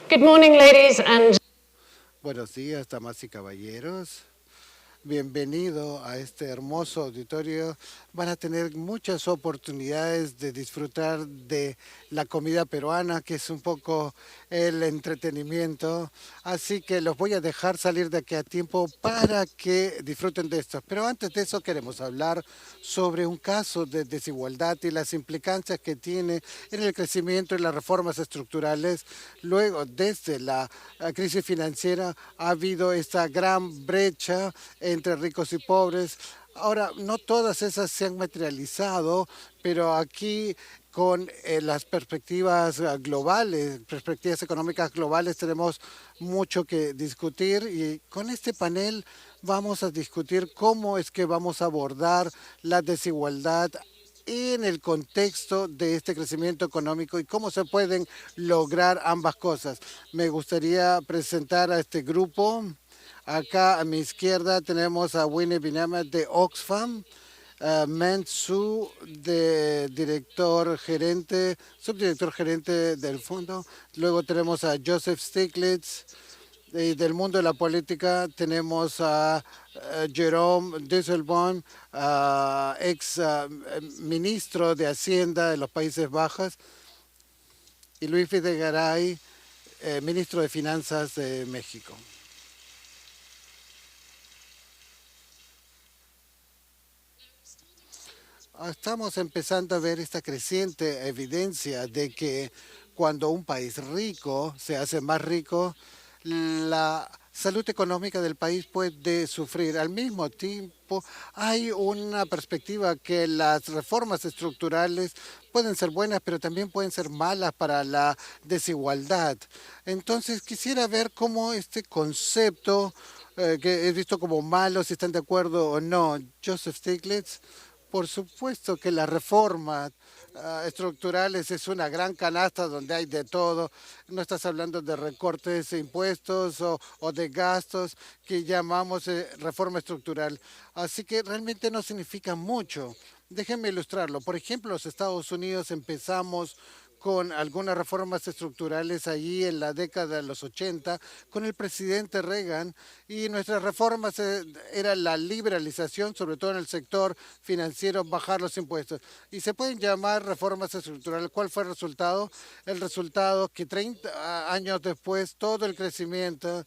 Good morning, ladies and Buenos días, damas y caballeros. Bienvenido a este hermoso auditorio. Van a tener muchas oportunidades de disfrutar de la comida peruana, que es un poco el entretenimiento. Así que los voy a dejar salir de aquí a tiempo para que disfruten de esto. Pero antes de eso queremos hablar sobre un caso de desigualdad y las implicancias que tiene en el crecimiento y las reformas estructurales. Luego, desde la crisis financiera, ha habido esta gran brecha entre ricos y pobres. Ahora, no todas esas se han materializado, pero aquí con las perspectivas globales, perspectivas económicas globales, tenemos mucho que discutir y con este panel vamos a discutir cómo es que vamos a abordar la desigualdad en el contexto de este crecimiento económico y cómo se pueden lograr ambas cosas. Me gustaría presentar a este grupo. Acá a mi izquierda tenemos a Winnie Binama de Oxfam, a Ment Su, de director gerente, subdirector gerente del fondo. Luego tenemos a Joseph Stiglitz. Y del mundo de la política tenemos a Jerome Dijsselbloem, ex ministro de Hacienda de los Países Bajos, y Luis Videgaray, ministro de Finanzas de México. Estamos empezando a ver esta creciente evidencia de que cuando un país rico se hace más rico, la salud económica del país puede sufrir. Al mismo tiempo, hay una perspectiva que las reformas estructurales pueden ser buenas, pero también pueden ser malas para la desigualdad. Entonces, quisiera ver cómo este concepto, que es visto como malo, si están de acuerdo o no. Joseph Stiglitz. Por supuesto que la reforma estructurales es una gran canasta donde hay de todo. No estás hablando de recortes de impuestos o de gastos que llamamos reforma estructural. Así que realmente no significa mucho. Déjenme ilustrarlo. Por ejemplo, los Estados Unidos empezamos con algunas reformas estructurales allí en la década de los 80 con el presidente Reagan y nuestras reformas eran la liberalización, sobre todo en el sector financiero, bajar los impuestos. Y se pueden llamar reformas estructurales. ¿Cuál fue el resultado? El resultado que 30 años después todo el crecimiento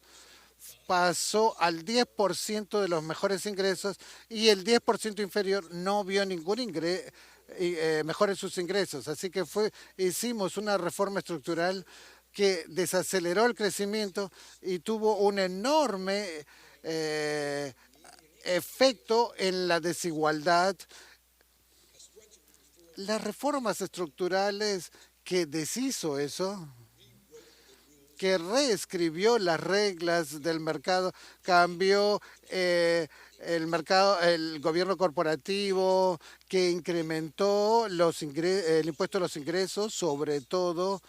pasó al 10% de los mejores ingresos y el 10% inferior no vio ningún ingreso mejor en sus ingresos. Así que hicimos una reforma estructural que desaceleró el crecimiento y tuvo un enorme eh, efecto en la desigualdad. Las reformas estructurales que deshizo eso, que reescribió las reglas del mercado, cambió el mercado, el gobierno corporativo, que incrementó el impuesto a los ingresos, sobre todo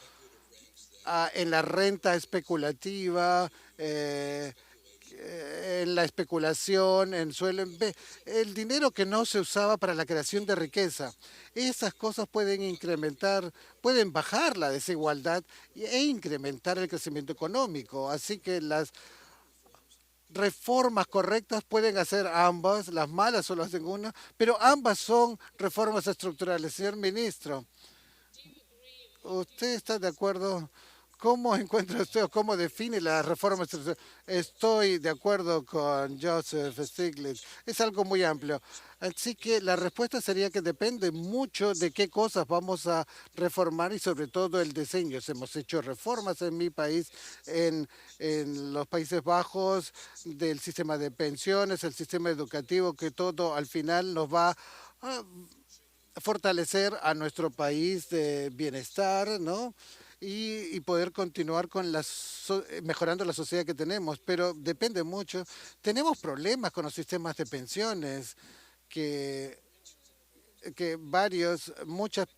en la renta especulativa, en la especulación, en suelo, el dinero que no se usaba para la creación de riqueza. Esas cosas pueden incrementar, pueden bajar la desigualdad e incrementar el crecimiento económico. Así que las reformas correctas pueden hacer ambas, las malas solo hacen una, pero ambas son reformas estructurales. Señor ministro, ¿usted está de acuerdo? ¿Cómo encuentra usted o cómo define la reforma estructural? Estoy de acuerdo con Joseph Stiglitz. Es algo muy amplio. Así que la respuesta sería que depende mucho de qué cosas vamos a reformar y sobre todo el diseño. Hemos hecho reformas en mi país, en los Países Bajos, del sistema de pensiones, el sistema educativo, que todo al final nos va a fortalecer a nuestro país de bienestar, ¿no? Y poder continuar con mejorando la sociedad que tenemos, pero depende mucho. Tenemos problemas con los sistemas de pensiones que muchas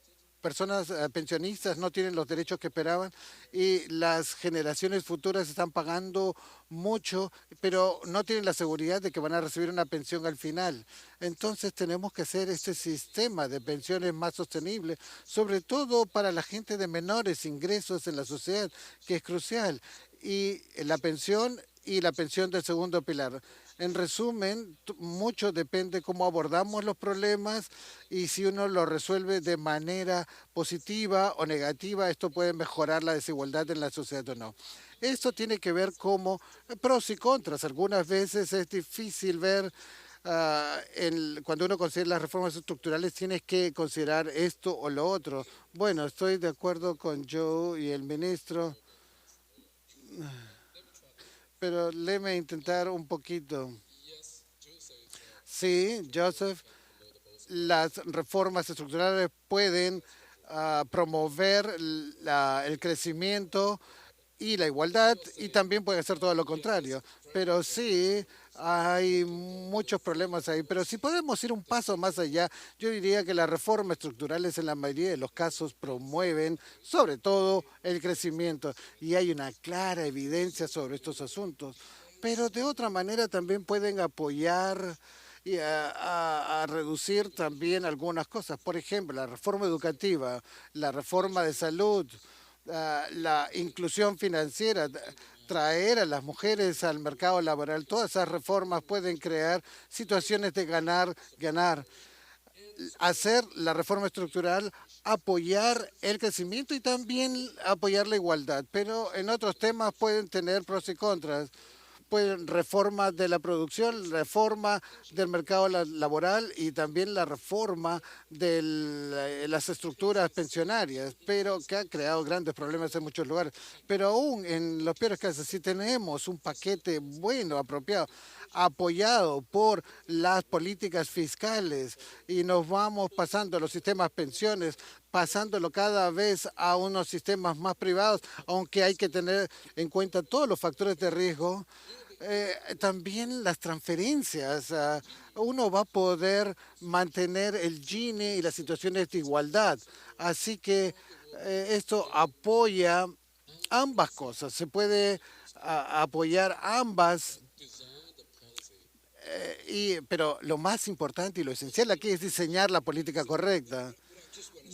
personas pensionistas no tienen los derechos que esperaban y las generaciones futuras están pagando mucho, pero no tienen la seguridad de que van a recibir una pensión al final. Entonces tenemos que hacer este sistema de pensiones más sostenible, sobre todo para la gente de menores ingresos en la sociedad, que es crucial. Y la pensión del segundo pilar. En resumen, mucho depende cómo abordamos los problemas y si uno lo resuelve de manera positiva o negativa, esto puede mejorar la desigualdad en la sociedad o no. Esto tiene que ver como pros y contras. Algunas veces es difícil ver cuando uno considera las reformas estructurales, tienes que considerar esto o lo otro. Bueno, estoy de acuerdo con Joe y el ministro, pero léeme intentar un poquito. Sí, Joseph, las reformas estructurales pueden promover el crecimiento y la igualdad y también puede hacer todo lo contrario. Pero sí, hay muchos problemas ahí. Pero si podemos ir un paso más allá, yo diría que las reformas estructurales en la mayoría de los casos promueven sobre todo el crecimiento y hay una clara evidencia sobre estos asuntos. Pero de otra manera también pueden apoyar y a reducir también algunas cosas. Por ejemplo, la reforma educativa, la reforma de salud, la inclusión financiera, traer a las mujeres al mercado laboral. Todas esas reformas pueden crear situaciones de ganar, ganar. Hacer la reforma estructural, apoyar el crecimiento y también apoyar la igualdad. Pero en otros temas pueden tener pros y contras, pues reforma de la producción, reforma del mercado laboral y también la reforma de las estructuras pensionarias, pero que ha creado grandes problemas en muchos lugares. Pero aún en los peores casos, si tenemos un paquete bueno, apropiado, apoyado por las políticas fiscales y nos vamos pasando a los sistemas pensiones, pasándolo cada vez a unos sistemas más privados, aunque hay que tener en cuenta todos los factores de riesgo, también las transferencias. Uno va a poder mantener el Gini y las situaciones de igualdad. Así que esto apoya ambas cosas. Se puede apoyar ambas, pero lo más importante y lo esencial aquí es diseñar la política correcta.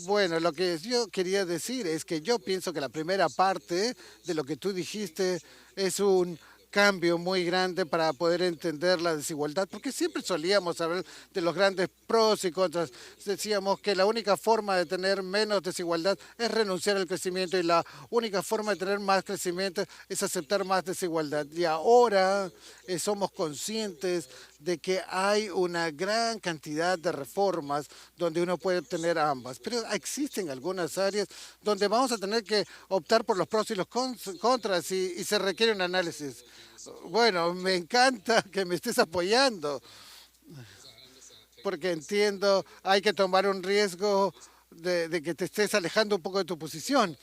Bueno, lo que yo quería decir es que yo pienso que la primera parte de lo que tú dijiste es un cambio muy grande para poder entender la desigualdad, porque siempre solíamos hablar de los grandes pros y contras. Decíamos que la única forma de tener menos desigualdad es renunciar al crecimiento y la única forma de tener más crecimiento es aceptar más desigualdad. Y ahora somos conscientes de que hay una gran cantidad de reformas donde uno puede obtener ambas, pero existen algunas áreas donde vamos a tener que optar por los pros y los contras y se requiere un análisis. Bueno, me encanta que me estés apoyando, porque entiendo, hay que tomar un riesgo de que te estés alejando un poco de tu posición.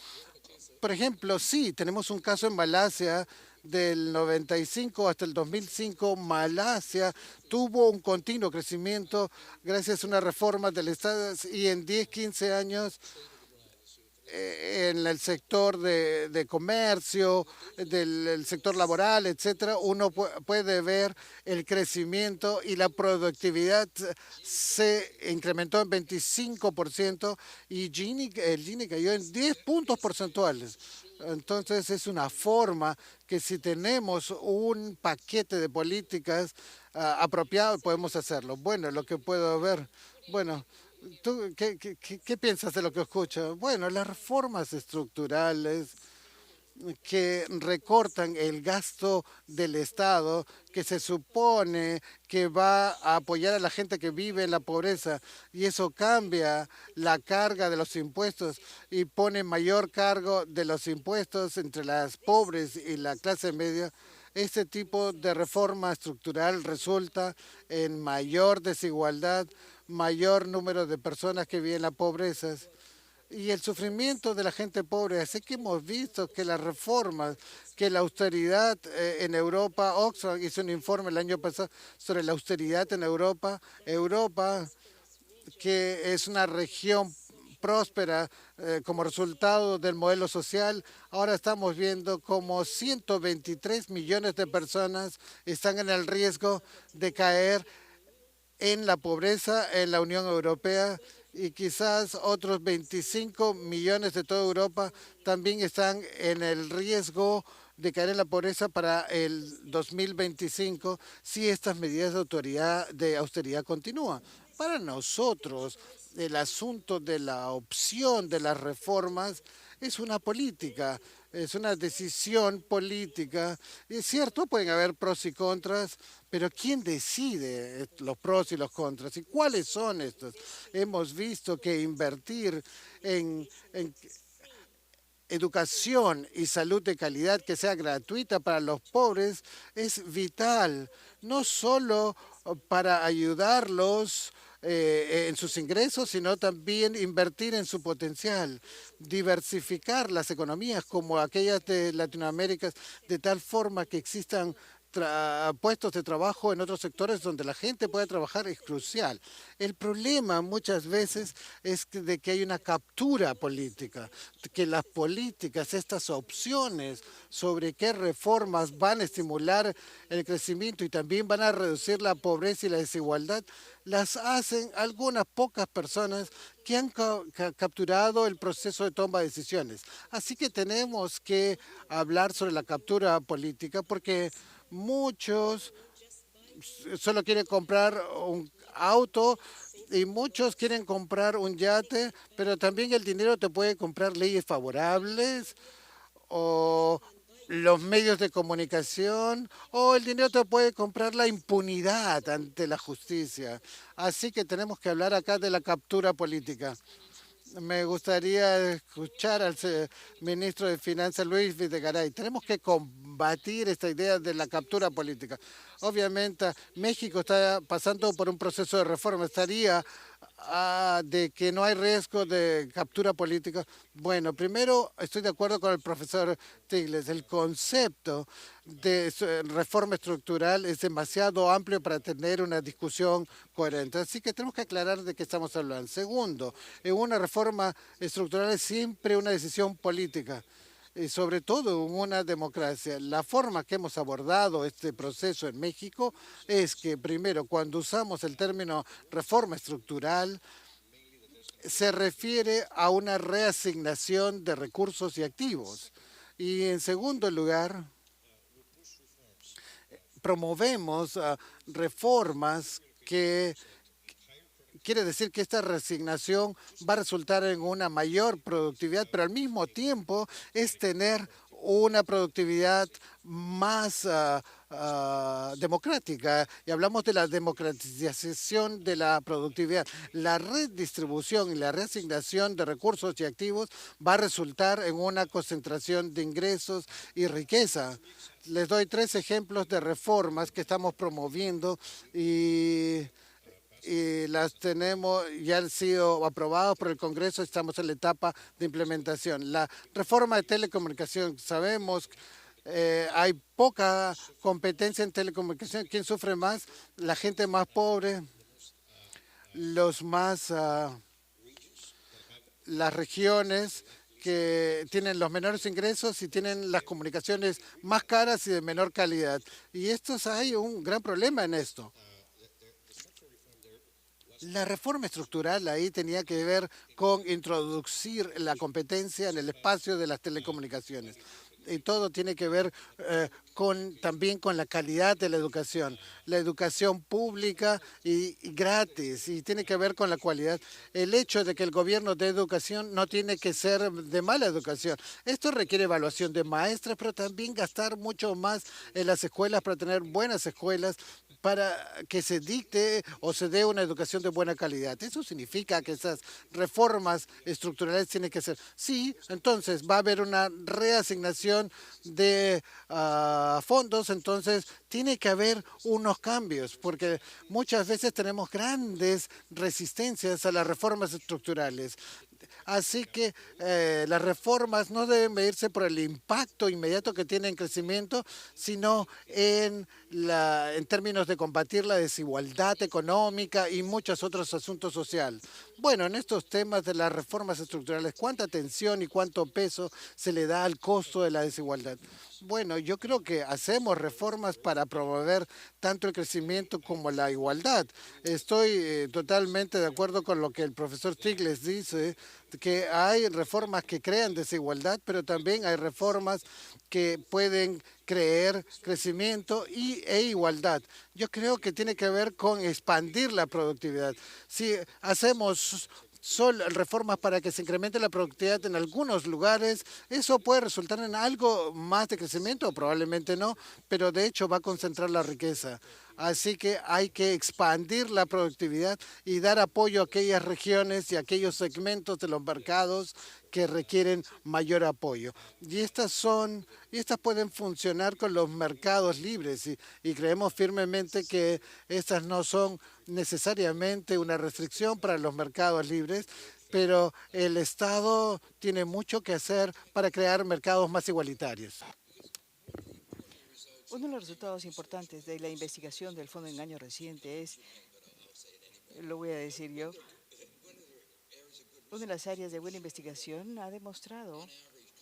Por ejemplo, sí, tenemos un caso en Malasia del 95 hasta el 2005. Malasia tuvo un continuo crecimiento gracias a una reforma del Estado y en 10, 15 años en el sector de comercio, del sector laboral, etcétera, uno puede ver el crecimiento y la productividad se incrementó en 25% y el Gini cayó en 10 puntos porcentuales. Entonces es una forma que si tenemos un paquete de políticas apropiado podemos hacerlo. Bueno, lo que puedo ver, bueno, ¿tú qué piensas de lo que escucho? Bueno, las reformas estructurales que recortan el gasto del Estado, que se supone que va a apoyar a la gente que vive en la pobreza, y eso cambia la carga de los impuestos y pone mayor cargo de los impuestos entre las pobres y la clase media. Este tipo de reforma estructural resulta en mayor desigualdad, mayor número de personas que viven en la pobreza y el sufrimiento de la gente pobre. Así que hemos visto que las reformas, que la austeridad en Europa, Oxfam hizo un informe el año pasado sobre la austeridad en Europa, Europa que es una región próspera como resultado del modelo social. Ahora estamos viendo como 123 millones de personas están en el riesgo de caer en la pobreza en la Unión Europea y quizás otros 25 millones de toda Europa también están en el riesgo de caer en la pobreza para el 2025 si estas medidas de austeridad continúan. Para nosotros, el asunto de la opción de las reformas es una política, es una decisión política. Es cierto, pueden haber pros y contras, pero ¿quién decide los pros y los contras? ¿Y cuáles son estos? Hemos visto que invertir en educación y salud de calidad que sea gratuita para los pobres es vital, no solo para ayudarlos en sus ingresos, sino también invertir en su potencial, diversificar las economías como aquellas de Latinoamérica, de tal forma que existan puestos de trabajo en otros sectores donde la gente pueda trabajar es crucial. El problema muchas veces es de que hay una captura política, que las políticas, estas opciones sobre qué reformas van a estimular el crecimiento y también van a reducir la pobreza y la desigualdad, las hacen algunas pocas personas que han capturado el proceso de toma de decisiones. Así que tenemos que hablar sobre la captura política porque muchos solo quieren comprar un auto y muchos quieren comprar un yate, pero también el dinero te puede comprar leyes favorables o los medios de comunicación o el dinero te puede comprar la impunidad ante la justicia. Así que tenemos que hablar acá de la captura política. Me gustaría escuchar al ministro de Finanzas, Luis Videgaray. Tenemos que combatir esta idea de la captura política. Obviamente, México está pasando por un proceso de reforma. Estaría de que no hay riesgo de captura política. Bueno, primero estoy de acuerdo con el profesor Tigles. El concepto de reforma estructural es demasiado amplio para tener una discusión coherente. Así que tenemos que aclarar de qué estamos hablando. Segundo, en una reforma estructural es siempre una decisión política y sobre todo en una democracia. La forma que hemos abordado este proceso en México es que primero, cuando usamos el término reforma estructural, se refiere a una reasignación de recursos y activos. Y en segundo lugar, promovemos reformas que quiere decir que esta resignación va a resultar en una mayor productividad, pero al mismo tiempo es tener una productividad más democrática. Y hablamos de la democratización de la productividad. La redistribución y la reasignación de recursos y activos va a resultar en una concentración de ingresos y riqueza. Les doy 3 ejemplos de reformas que estamos promoviendo y las tenemos, ya han sido aprobados por el Congreso, estamos en la etapa de implementación. La reforma de telecomunicación, sabemos hay poca competencia en telecomunicación. ¿Quién sufre más? La gente más pobre, los más, las regiones que tienen los menores ingresos y tienen las comunicaciones más caras y de menor calidad. Y hay un gran problema en esto. La reforma estructural ahí tenía que ver con introducir la competencia en el espacio de las telecomunicaciones. Y todo tiene que ver también con la calidad de la educación pública y gratis, y tiene que ver con la cualidad. El hecho de que el gobierno dé educación no tiene que ser de mala educación. Esto requiere evaluación de maestras, pero también gastar mucho más en las escuelas para tener buenas escuelas, para que se dicte o se dé una educación de buena calidad. Eso significa que esas reformas estructurales tienen que ser. Sí, entonces va a haber una reasignación de fondos, entonces tiene que haber unos cambios, porque muchas veces tenemos grandes resistencias a las reformas estructurales. Así que las reformas no deben medirse por el impacto inmediato que tienen en crecimiento, sino en en términos de combatir la desigualdad económica y muchos otros asuntos sociales. Bueno, en estos temas de las reformas estructurales, ¿cuánta atención y cuánto peso se le da al costo de la desigualdad? Bueno, yo creo que hacemos reformas para promover tanto el crecimiento como la igualdad. Estoy totalmente de acuerdo con lo que el profesor Stiglitz dice, que hay reformas que crean desigualdad, pero también hay reformas que pueden crear crecimiento e igualdad. Yo creo que tiene que ver con expandir la productividad. Si hacemos solo reformas para que se incremente la productividad en algunos lugares, eso puede resultar en algo más de crecimiento, o probablemente no, pero de hecho va a concentrar la riqueza. Así que hay que expandir la productividad y dar apoyo a aquellas regiones y a aquellos segmentos de los mercados que requieren mayor apoyo. Y estas pueden funcionar con los mercados libres y creemos firmemente que estas no son necesariamente una restricción para los mercados libres, pero el Estado tiene mucho que hacer para crear mercados más igualitarios. Uno de los resultados importantes de la investigación del Fondo de Engaño reciente es, lo voy a decir yo, una de las áreas de buena investigación ha demostrado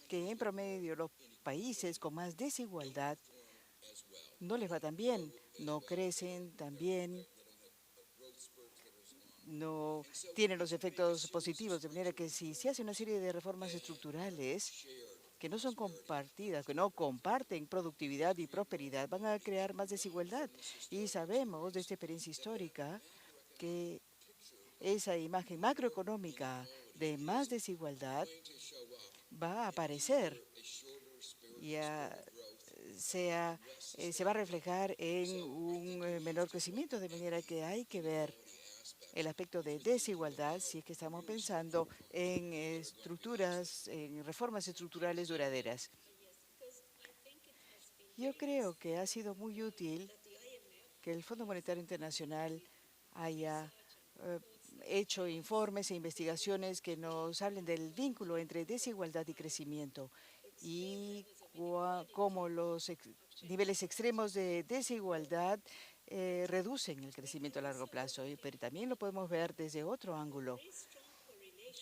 que en promedio los países con más desigualdad no les va tan bien, no crecen tan bien, no tienen los efectos positivos, de manera que si se hace una serie de reformas estructurales que no son compartidas, que no comparten productividad y prosperidad, van a crear más desigualdad. Y sabemos de esta experiencia histórica que esa imagen macroeconómica de más desigualdad va a aparecer y se va a reflejar en un menor crecimiento, de manera que hay que ver el aspecto de desigualdad si es que estamos pensando en estructuras, en reformas estructurales duraderas. Yo creo que ha sido muy útil que el Fondo Monetario Internacional haya eh, hecho informes e investigaciones que nos hablen del vínculo entre desigualdad y crecimiento y cómo los niveles extremos de desigualdad reducen el crecimiento a largo plazo. Pero también lo podemos ver desde otro ángulo.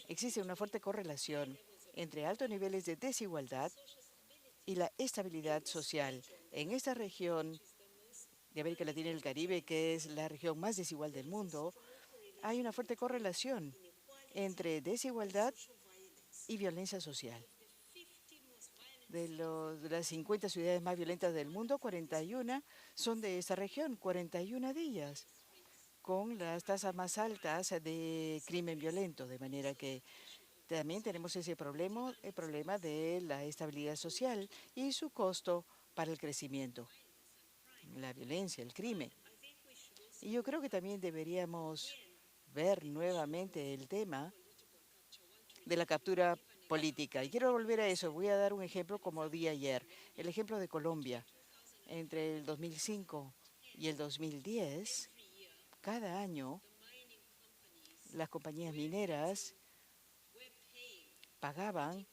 Existe una fuerte correlación entre altos niveles de desigualdad y la estabilidad social. En esta región de América Latina y el Caribe, que es la región más desigual del mundo, hay una fuerte correlación entre desigualdad y violencia social. De las 50 ciudades más violentas del mundo, 41 son de esta región, 41 de ellas, con las tasas más altas de crimen violento, de manera que también tenemos ese problema, el problema de la estabilidad social y su costo para el crecimiento, la violencia, el crimen. Y yo creo que también deberíamos ver nuevamente el tema de la captura política. Y quiero volver a eso. Voy a dar un ejemplo como di ayer. El ejemplo de Colombia. Entre el 2005 y el 2010, cada año las compañías mineras pagaban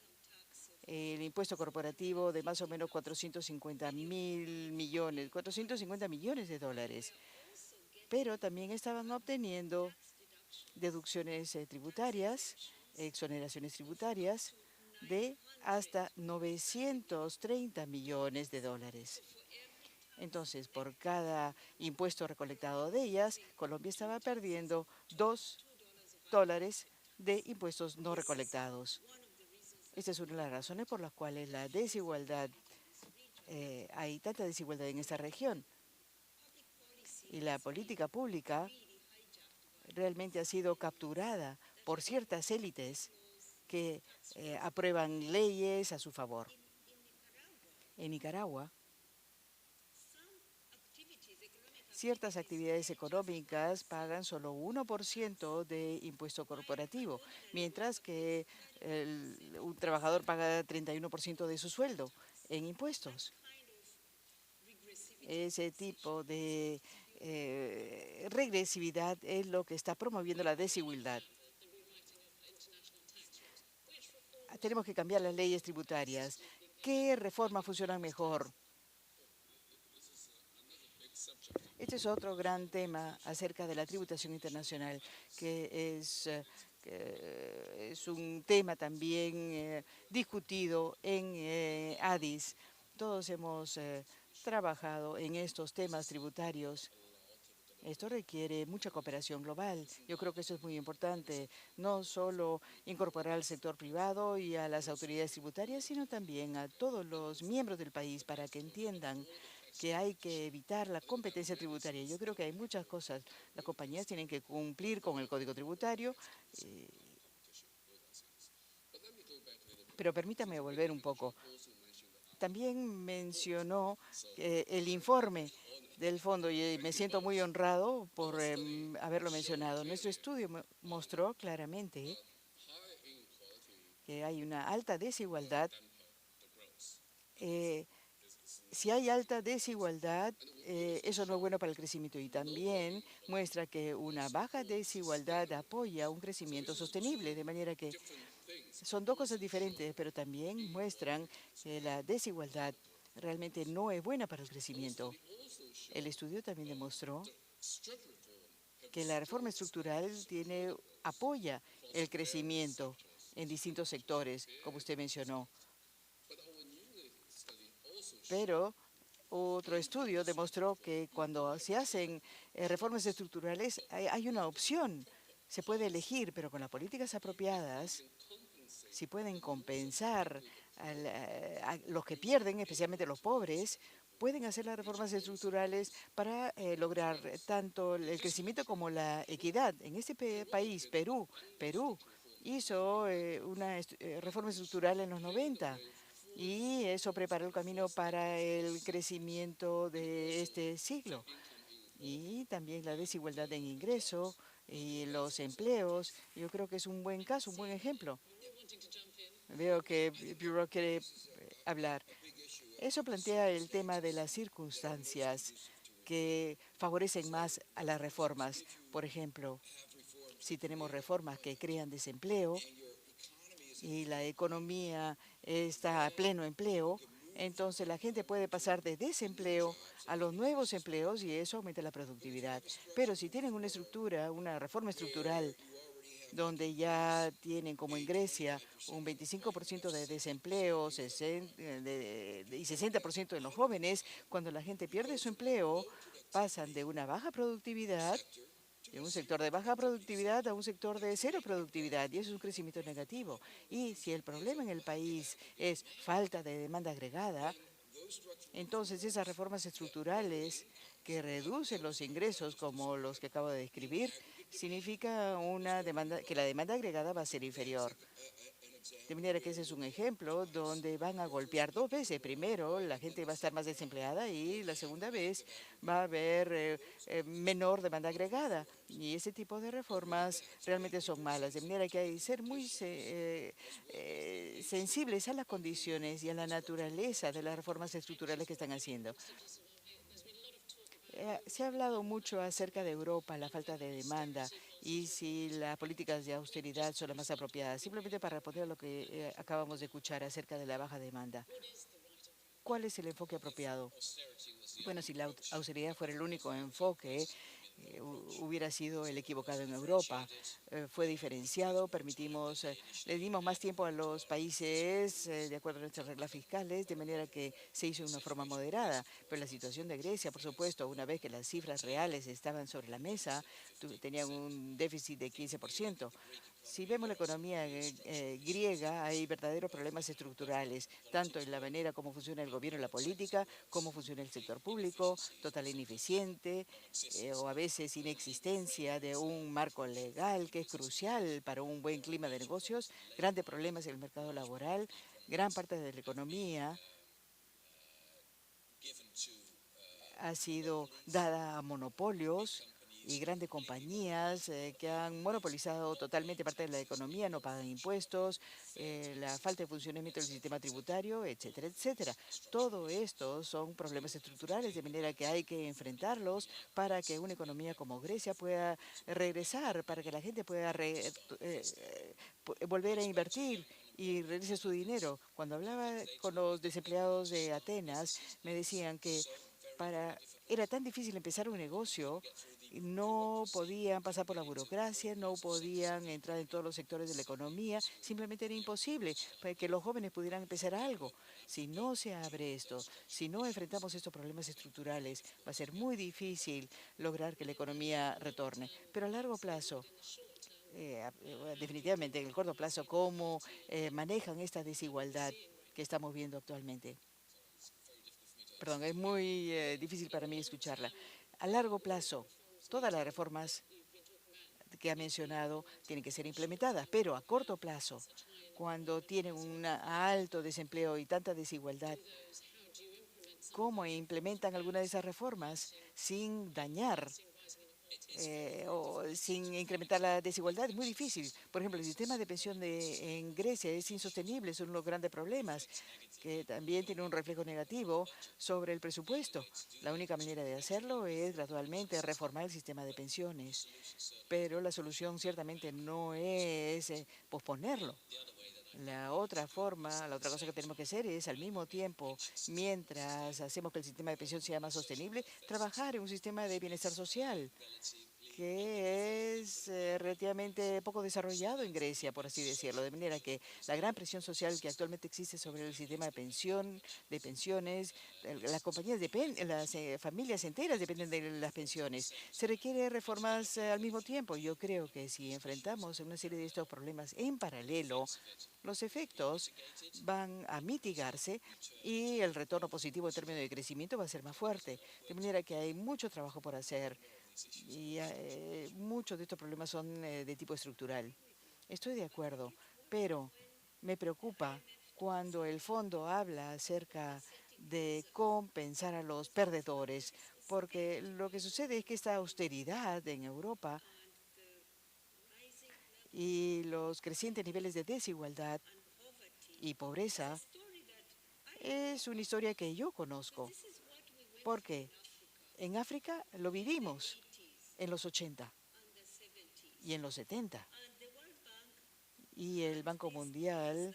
el impuesto corporativo de más o menos 450 millones de dólares. Pero también estaban obteniendo deducciones tributarias, exoneraciones tributarias de hasta 930 millones de dólares. Entonces, por cada impuesto recolectado de ellas, Colombia estaba perdiendo $2 de impuestos no recolectados. Esta es una de las razones por las cuales la desigualdad, hay tanta desigualdad en esta región. Y la política pública realmente ha sido capturada por ciertas élites que aprueban leyes a su favor. En Nicaragua, ciertas actividades económicas pagan solo 1% de impuesto corporativo, mientras que un trabajador paga 31% de su sueldo en impuestos. Ese tipo de regresividad es lo que está promoviendo la desigualdad. Tenemos que cambiar las leyes tributarias. ¿Qué reformas funcionan mejor? Este es otro gran tema acerca de la tributación internacional, que es un tema también discutido en Addis. Todos hemos trabajado en estos temas tributarios. Esto requiere mucha cooperación global. Yo creo que eso es muy importante, no solo incorporar al sector privado y a las autoridades tributarias, sino también a todos los miembros del país para que entiendan que hay que evitar la competencia tributaria. Yo creo que hay muchas cosas. Las compañías tienen que cumplir con el código tributario, eh, pero permítame volver un poco. También mencionó el informe del fondo y me siento muy honrado por haberlo mencionado. Nuestro estudio mostró claramente que hay una alta desigualdad. eh, si hay alta desigualdad, eso no es bueno para el crecimiento y también muestra que una baja desigualdad apoya un crecimiento sostenible, de manera que son dos cosas diferentes, pero también muestran que la desigualdad realmente no es buena para el crecimiento. El estudio también demostró que la reforma estructural apoya el crecimiento en distintos sectores, como usted mencionó. Pero otro estudio demostró que cuando se hacen reformas estructurales hay una opción. Se puede elegir, pero con las políticas apropiadas, si pueden compensar a los que pierden, especialmente los pobres, pueden hacer las reformas estructurales para lograr tanto el crecimiento como la equidad. En este país, Perú hizo una reforma estructural en los 90 y eso preparó el camino para el crecimiento de este siglo. Y también la desigualdad en ingreso y los empleos, yo creo que es un buen caso, un buen ejemplo. Veo que Bureau quiere hablar. Eso plantea el tema de las circunstancias que favorecen más a las reformas. Por ejemplo, si tenemos reformas que crean desempleo y la economía está a pleno empleo, entonces la gente puede pasar de desempleo a los nuevos empleos y eso aumenta la productividad. Pero si tienen una estructura, una reforma estructural donde ya tienen, como en Grecia, un 25% de desempleo y 60% en los jóvenes, cuando la gente pierde su empleo, pasan de una baja productividad, de un sector de baja productividad a un sector de cero productividad, y eso es un crecimiento negativo. Y si el problema en el país es falta de demanda agregada, entonces esas reformas estructurales que reducen los ingresos, como los que acabo de describir, significa que la demanda agregada va a ser inferior. De manera que ese es un ejemplo donde van a golpear dos veces. Primero, la gente va a estar más desempleada y la segunda vez va a haber menor demanda agregada. Y ese tipo de reformas realmente son malas. De manera que hay que ser muy sensibles a las condiciones y a la naturaleza de las reformas estructurales que están haciendo. Se ha hablado mucho acerca de Europa, la falta de demanda y si las políticas de austeridad son las más apropiadas. Simplemente para responder a lo que acabamos de escuchar acerca de la baja demanda. ¿Cuál es el enfoque apropiado? Bueno, si la austeridad fuera el único enfoque, hubiera sido el equivocado en Europa. Fue diferenciado, le dimos más tiempo a los países de acuerdo a nuestras reglas fiscales, de manera que se hizo de una forma moderada. Pero la situación de Grecia, por supuesto, una vez que las cifras reales estaban sobre la mesa, tenían un déficit de 15%. Si vemos la economía griega, hay verdaderos problemas estructurales, tanto en la manera como funciona el gobierno y la política, cómo funciona el sector público, total ineficiente, o a veces inexistencia de un marco legal que es crucial para un buen clima de negocios, grandes problemas en el mercado laboral, gran parte de la economía ha sido dada a monopolios y grandes compañías que han monopolizado totalmente parte de la economía, no pagan impuestos, la falta de funcionamiento del sistema tributario, etcétera, etcétera. Todo esto son problemas estructurales, de manera que hay que enfrentarlos para que una economía como Grecia pueda regresar, para que la gente pueda volver a invertir y regrese su dinero. Cuando hablaba con los desempleados de Atenas, me decían que para era tan difícil empezar un negocio, no podían pasar por la burocracia, no podían entrar en todos los sectores de la economía, simplemente era imposible para que los jóvenes pudieran empezar algo. Si no se abre esto, si no enfrentamos estos problemas estructurales, va a ser muy difícil lograr que la economía retorne. Pero a largo plazo, definitivamente en el corto plazo, cómo manejan esta desigualdad que estamos viendo actualmente. Perdón, es muy difícil para mí escucharla. A largo plazo, todas las reformas que ha mencionado tienen que ser implementadas, pero a corto plazo, cuando tienen un alto desempleo y tanta desigualdad, ¿cómo implementan alguna de esas reformas sin dañar o sin incrementar la desigualdad? Es muy difícil. Por ejemplo, el sistema de pensión en Grecia es insostenible, es uno de los grandes problemas, que también tiene un reflejo negativo sobre el presupuesto. La única manera de hacerlo es gradualmente reformar el sistema de pensiones, pero la solución ciertamente no es posponerlo. La otra forma, la otra cosa que tenemos que hacer es, al mismo tiempo, mientras hacemos que el sistema de pensión sea más sostenible, trabajar en un sistema de bienestar social que es relativamente poco desarrollado en Grecia, por así decirlo, de manera que la gran presión social que actualmente existe sobre el sistema de pensiones, las compañías dependen, las familias enteras dependen de las pensiones. Se requiere reformas al mismo tiempo. Yo creo que si enfrentamos una serie de estos problemas en paralelo, los efectos van a mitigarse y el retorno positivo en términos de crecimiento va a ser más fuerte. De manera que hay mucho trabajo por hacer y muchos de estos problemas son de tipo estructural. Estoy de acuerdo, pero me preocupa cuando el fondo habla acerca de compensar a los perdedores, porque lo que sucede es que esta austeridad en Europa y los crecientes niveles de desigualdad y pobreza es una historia que yo conozco, porque en África lo vivimos en los 80 y en los 70. Y el Banco Mundial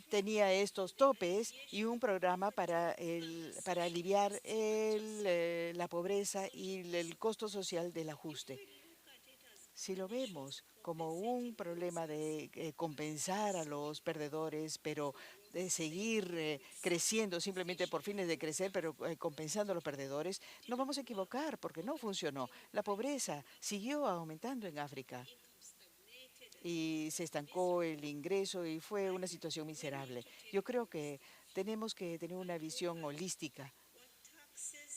tenía estos topes y un programa para aliviar la pobreza y el costo social del ajuste. Si lo vemos como un problema de compensar a los perdedores, pero de seguir creciendo simplemente por fines de crecer, pero compensando a los perdedores, nos vamos a equivocar porque no funcionó. La pobreza siguió aumentando en África y se estancó el ingreso y fue una situación miserable. Yo creo que tenemos que tener una visión holística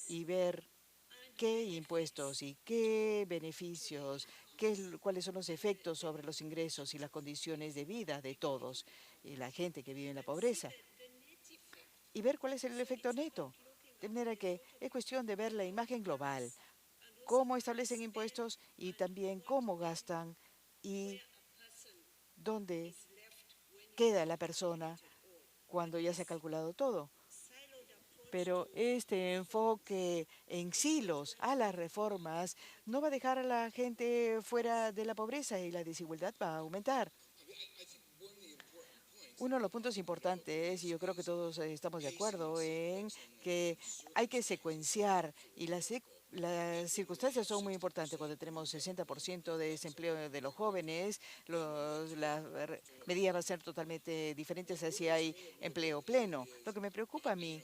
y ver qué impuestos y qué beneficios, cuáles son los efectos sobre los ingresos y las condiciones de vida de todos y la gente que vive en la pobreza y ver cuál es el efecto neto. De manera que es cuestión de ver la imagen global, cómo establecen impuestos y también cómo gastan y dónde queda la persona cuando ya se ha calculado todo. Pero este enfoque en silos a las reformas no va a dejar a la gente fuera de la pobreza y la desigualdad va a aumentar. Uno de los puntos importantes, y yo creo que todos estamos de acuerdo, en que hay que secuenciar y las circunstancias son muy importantes. Cuando tenemos 60% de desempleo de los jóvenes, las medidas van a ser totalmente diferentes a si hay empleo pleno. Lo que me preocupa a mí,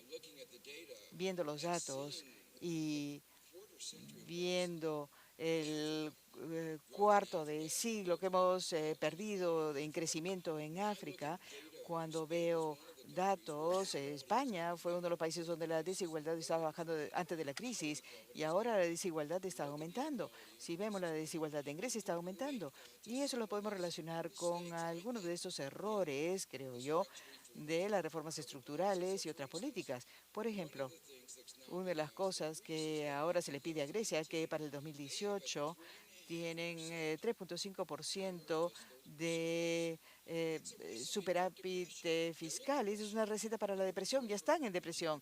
viendo los datos y viendo el cuarto de siglo que hemos perdido en crecimiento en África, cuando veo datos, España fue uno de los países donde la desigualdad estaba bajando antes de la crisis y ahora la desigualdad está aumentando. Si vemos la desigualdad en Grecia está aumentando y eso lo podemos relacionar con algunos de estos errores, creo yo, de las reformas estructurales y otras políticas. Por ejemplo, una de las cosas que ahora se le pide a Grecia, que para el 2018 tienen 3,5% de superávit fiscal. Esa es una receta para la depresión. Ya están en depresión.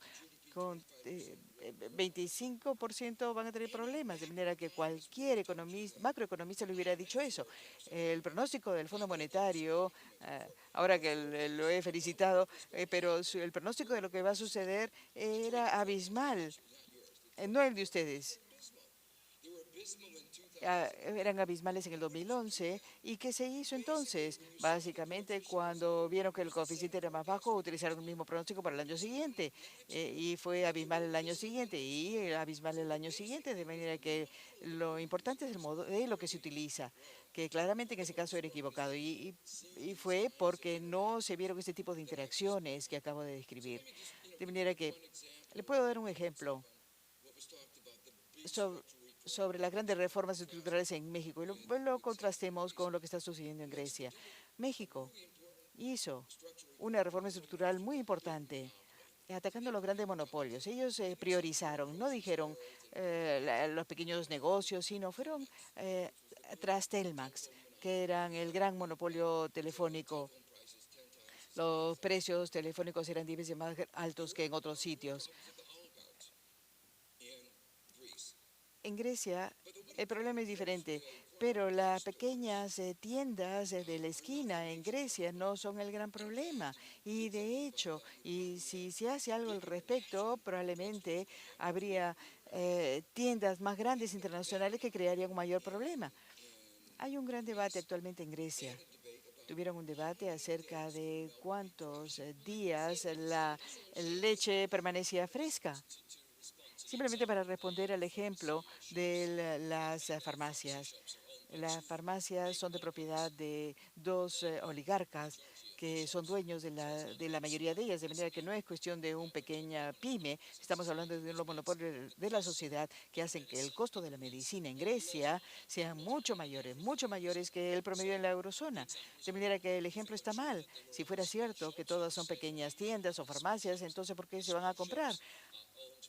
25% van a tener problemas, de manera que cualquier economista, macroeconomista le hubiera dicho eso. El pronóstico del Fondo Monetario, ahora que lo he felicitado, pero el pronóstico de lo que va a suceder era abismal, no el de ustedes. Eran abismales en el 2011. ¿Y qué se hizo entonces? Básicamente, cuando vieron que el coeficiente era más bajo, utilizaron el mismo pronóstico para el año siguiente. Y fue abismal el año siguiente y abismal el año siguiente. De manera que lo importante es el modelo que se utiliza, que claramente en ese caso era equivocado. Y fue porque no se vieron este tipo de interacciones que acabo de describir. De manera que le puedo dar un ejemplo sobre, sobre las grandes reformas estructurales en México y lo contrastemos con lo que está sucediendo en Grecia. México hizo una reforma estructural muy importante atacando los grandes monopolios. Ellos priorizaron, no dijeron los pequeños negocios, sino fueron tras Telmax, que eran el gran monopolio telefónico. Los precios telefónicos eran 10 veces más altos que en otros sitios. En Grecia el problema es diferente, pero las pequeñas tiendas de la esquina en Grecia no son el gran problema. Y de hecho, y si se hace algo al respecto, probablemente habría tiendas más grandes internacionales que crearían un mayor problema. Hay un gran debate actualmente en Grecia. Tuvieron un debate acerca de cuántos días la leche permanecía fresca. Simplemente para responder al ejemplo de las farmacias. Las farmacias son de propiedad de dos oligarcas que son dueños de la mayoría de ellas, de manera que no es cuestión de una pequeña pyme, estamos hablando de un monopolio de la sociedad que hacen que el costo de la medicina en Grecia sean mucho mayores que el promedio en la eurozona. De manera que el ejemplo está mal. Si fuera cierto que todas son pequeñas tiendas o farmacias, entonces ¿por qué se van a comprar?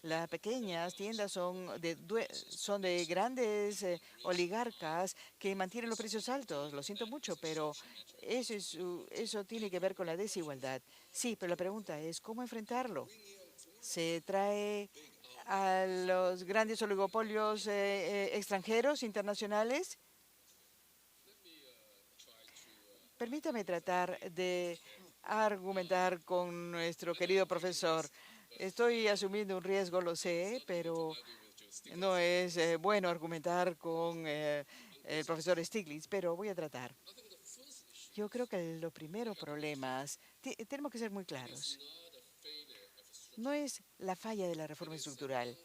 Las pequeñas tiendas son de grandes oligarcas que mantienen los precios altos. Lo siento mucho, pero eso tiene que ver con la desigualdad. Sí, pero la pregunta es, ¿cómo enfrentarlo? ¿Se trae a los grandes oligopolios extranjeros, internacionales? Permítame tratar de argumentar con nuestro querido profesor. Estoy asumiendo un riesgo, lo sé, pero no es bueno argumentar con el profesor Stiglitz, pero voy a tratar. Yo creo que los primeros problemas, tenemos que ser muy claros, no es la falla de la reforma estructural,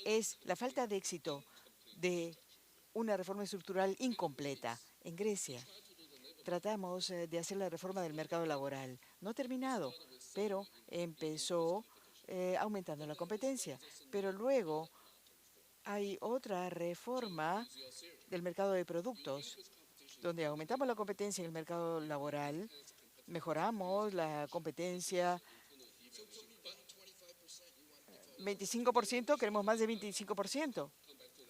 es la falta de éxito de una reforma estructural incompleta. En Grecia tratamos de hacer la reforma del mercado laboral, no terminado, pero empezó aumentando la competencia. Pero luego hay otra reforma del mercado de productos, donde aumentamos la competencia en el mercado laboral, mejoramos la competencia 25%, queremos más de 25%.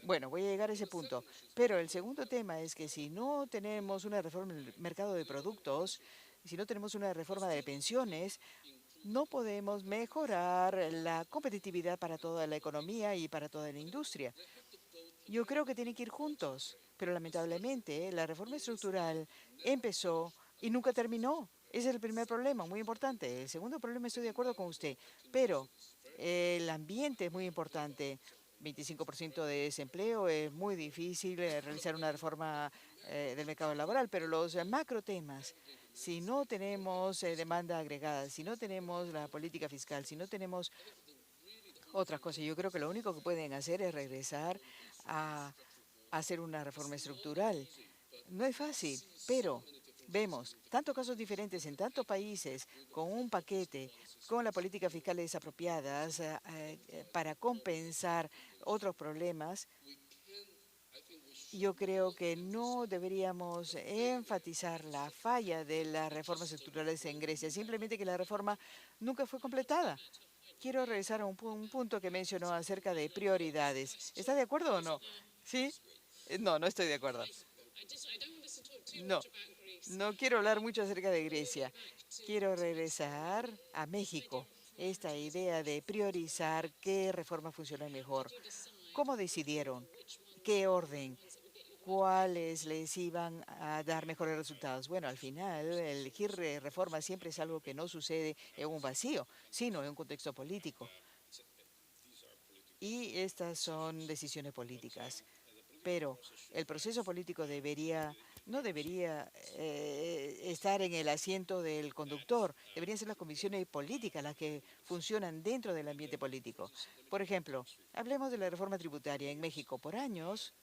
Bueno, voy a llegar a ese punto. Pero el segundo tema es que si no tenemos una reforma en el mercado de productos, si no tenemos una reforma de pensiones, no podemos mejorar la competitividad para toda la economía y para toda la industria. Yo creo que tienen que ir juntos, pero lamentablemente la reforma estructural empezó y nunca terminó. Ese es el primer problema, muy importante. El segundo problema, estoy de acuerdo con usted, pero el ambiente es muy importante. 25% de desempleo, es muy difícil realizar una reforma del mercado laboral, pero los macro temas, si no tenemos demanda agregada, si no tenemos la política fiscal, si no tenemos otras cosas, yo creo que lo único que pueden hacer es regresar a hacer una reforma estructural. No es fácil, pero vemos tantos casos diferentes en tantos países con un paquete, con la política fiscal desapropiadas para compensar otros problemas. Yo creo que no deberíamos enfatizar la falla de las reformas estructurales en Grecia, simplemente que la reforma nunca fue completada. Quiero regresar a un punto que mencionó acerca de prioridades. ¿Está de acuerdo o no? ¿Sí? No, no estoy de acuerdo. No, no quiero hablar mucho acerca de Grecia. Quiero regresar a México. esta idea de priorizar qué reformas funcionan mejor. ¿Cómo decidieron? ¿Qué orden? ¿Cuáles les iban a dar mejores resultados? Bueno, al final, elegir reformas siempre es algo que no sucede en un vacío, sino en un contexto político. Y estas son decisiones políticas. Pero el proceso político no debería estar en el asiento del conductor. Deberían ser las comisiones políticas las que funcionan dentro del ambiente político. Por ejemplo, hablemos de la reforma tributaria en México. Por años,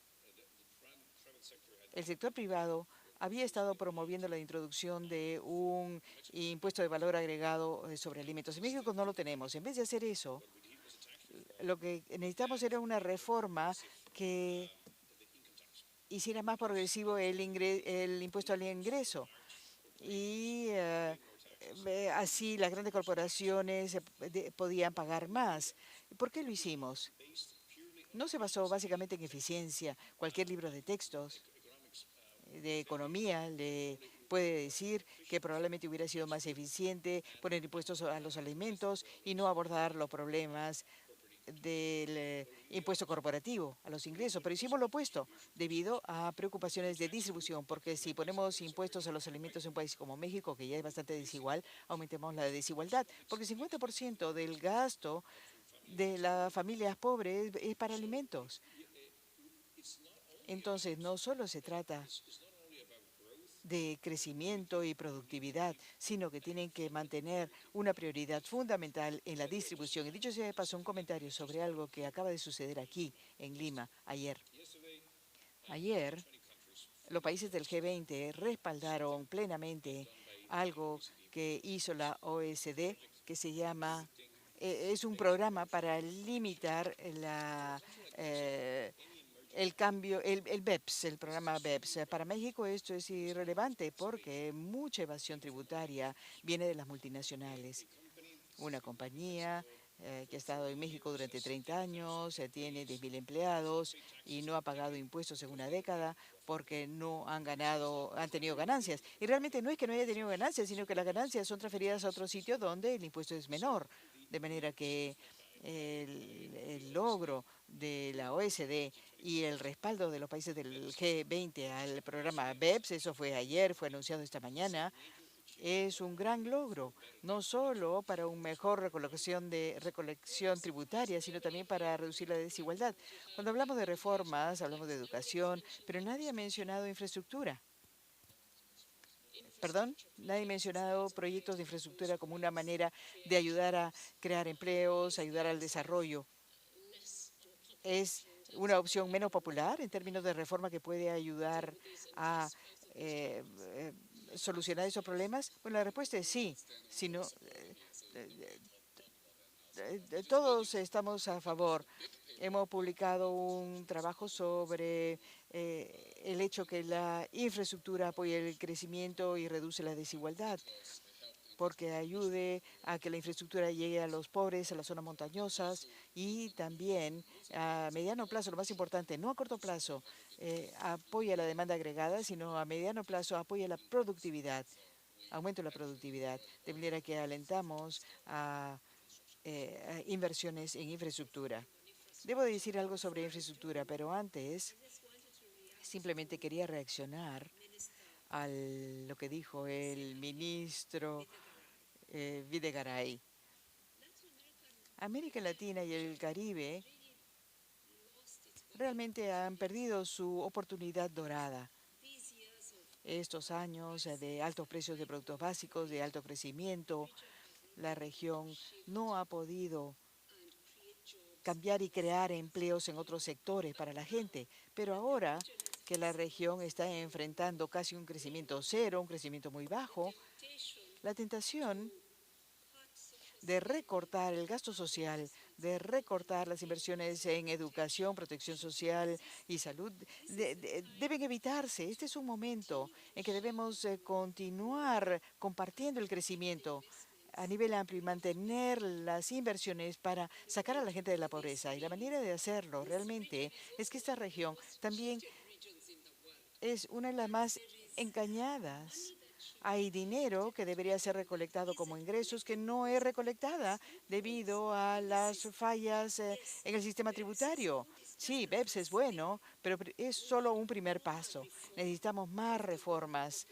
el sector privado había estado promoviendo la introducción de un impuesto de valor agregado sobre alimentos. En México no lo tenemos. En vez de hacer eso, lo que necesitamos era una reforma que hiciera más progresivo el impuesto al ingreso. Y así las grandes corporaciones podían pagar más. ¿Por qué lo hicimos? No se basó básicamente en eficiencia. Cualquier libro de textos de economía le puede decir que probablemente hubiera sido más eficiente poner impuestos a los alimentos y no abordar los problemas del impuesto corporativo a los ingresos, pero hicimos lo opuesto debido a preocupaciones de distribución, porque si ponemos impuestos a los alimentos en un país como México, que ya es bastante desigual, aumentemos la desigualdad, porque el 50% del gasto de las familias pobres es para alimentos. Entonces, no solo se trata de crecimiento y productividad, sino que tienen que mantener una prioridad fundamental en la distribución. Y dicho sea de paso, un comentario sobre algo que acaba de suceder aquí en Lima ayer. Ayer, los países del G20 respaldaron plenamente algo que hizo la OECD, que se llama, es un programa para limitar el cambio, el BEPS, el programa BEPS. Para México esto es irrelevante porque mucha evasión tributaria viene de las multinacionales. Una compañía que ha estado en México durante 30 años, tiene 10.000 empleados y no ha pagado impuestos en una década porque no han tenido ganancias. Y realmente no es que no haya tenido ganancias, sino que las ganancias son transferidas a otro sitio donde el impuesto es menor. De manera que el logro de la OECD y el respaldo de los países del G20 al programa BEPS, eso fue ayer, fue anunciado esta mañana, es un gran logro, no solo para una mejor recolección tributaria, sino también para reducir la desigualdad. Cuando hablamos de reformas, hablamos de educación, pero nadie ha mencionado infraestructura. Perdón, nadie ha mencionado proyectos de infraestructura como una manera de ayudar a crear empleos, ayudar al desarrollo. ¿Es una opción menos popular en términos de reforma que puede ayudar a eh, eh, solucionar esos problemas? Bueno, la respuesta es sí. Sino, todos estamos a favor. Hemos publicado un trabajo sobre el hecho que la infraestructura apoya el crecimiento y reduce la desigualdad, porque ayude a que la infraestructura llegue a los pobres, a las zonas montañosas y también a mediano plazo, lo más importante, no a corto plazo, apoya la demanda agregada, sino a mediano plazo apoya la productividad, aumento de la productividad, de manera que alentamos a inversiones en infraestructura. Debo decir algo sobre infraestructura, pero antes simplemente quería reaccionar a lo que dijo el ministro Videgaray. América Latina y el Caribe realmente han perdido su oportunidad dorada. Estos años de altos precios de productos básicos, de alto crecimiento, la región no ha podido cambiar y crear empleos en otros sectores para la gente. Pero ahora que la región está enfrentando casi un crecimiento cero, un crecimiento muy bajo, la tentación de recortar el gasto social, de recortar las inversiones en educación, protección social y salud, deben evitarse. Este es un momento en que debemos continuar compartiendo el crecimiento a nivel amplio y mantener las inversiones para sacar a la gente de la pobreza. Y la manera de hacerlo realmente es que esta región también es una de las más engañadas Hay dinero que debería ser recolectado como ingresos que no es recolectada debido a las fallas en el sistema tributario. Sí, BEPS es bueno, pero es solo un primer paso. Necesitamos más reformas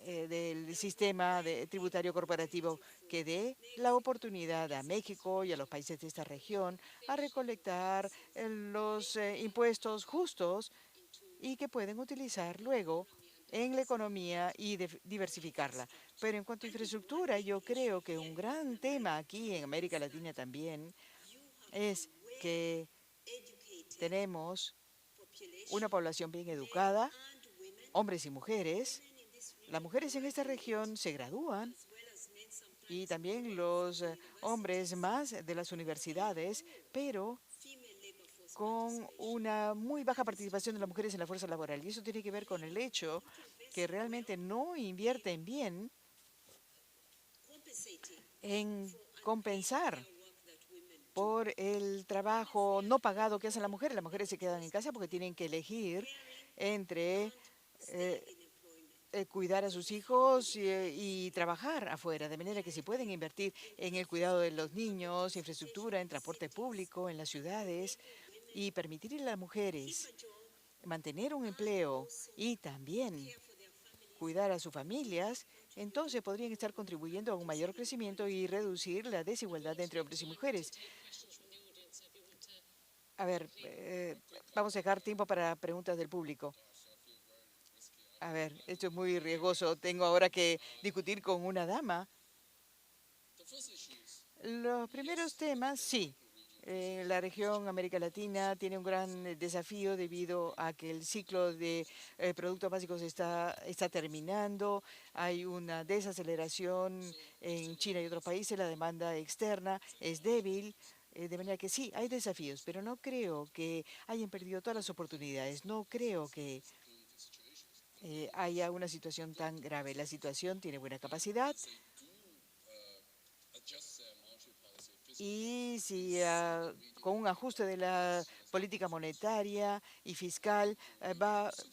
del sistema tributario corporativo que dé la oportunidad a México y a los países de esta región a recolectar los impuestos justos y que pueden utilizar luego en la economía y diversificarla. Pero en cuanto a infraestructura, yo creo que un gran tema aquí en América Latina también es que tenemos una población bien educada, hombres y mujeres. Las mujeres en esta región se gradúan y también los hombres más de las universidades, pero con una muy baja participación de las mujeres en la fuerza laboral. Y eso tiene que ver con el hecho que realmente no invierten bien en compensar por el trabajo no pagado que hacen las mujeres. Las mujeres se quedan en casa porque tienen que elegir entre cuidar a sus hijos y trabajar afuera, de manera que si pueden invertir en el cuidado de los niños, infraestructura, en transporte público, en las ciudades, y permitir a las mujeres mantener un empleo y también cuidar a sus familias, entonces podrían estar contribuyendo a un mayor crecimiento y reducir la desigualdad entre hombres y mujeres. A ver, vamos a dejar tiempo para preguntas del público. A ver, esto es muy riesgoso. Tengo ahora que discutir con una dama. Los primeros temas, sí. La región América Latina tiene un gran desafío debido a que el ciclo de productos básicos está terminando. Hay una desaceleración en China y otros países. La demanda externa es débil. De manera que sí, hay desafíos, pero no creo que hayan perdido todas las oportunidades. No creo que haya una situación tan grave. La situación tiene buena capacidad. Y si con un ajuste de la política monetaria y fiscal,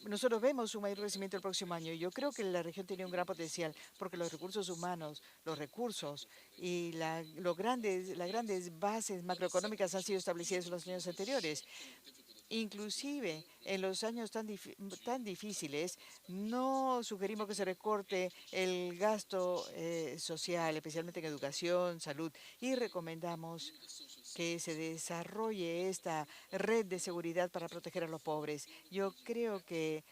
nosotros vemos un mayor crecimiento el próximo año. Yo creo que la región tiene un gran potencial porque los recursos humanos, los recursos y las grandes bases macroeconómicas han sido establecidas en los años anteriores. Inclusive en los años tan difíciles, no sugerimos que se recorte el gasto social, especialmente en educación, salud, y recomendamos que se desarrolle esta red de seguridad para proteger a los pobres. Yo creo que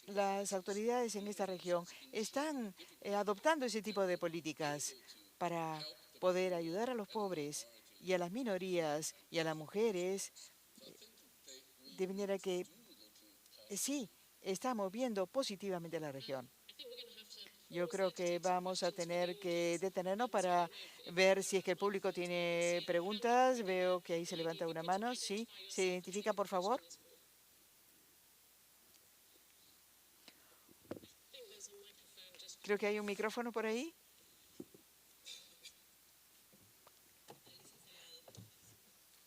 las autoridades en esta región están adoptando ese tipo de políticas para poder ayudar a los pobres y a las minorías y a las mujeres, de manera que sí, estamos viendo positivamente la región. Yo creo que vamos a tener que detenernos para ver si es que el público tiene preguntas. Veo que ahí se levanta una mano. Sí, se identifica, por favor. Creo que hay un micrófono por ahí.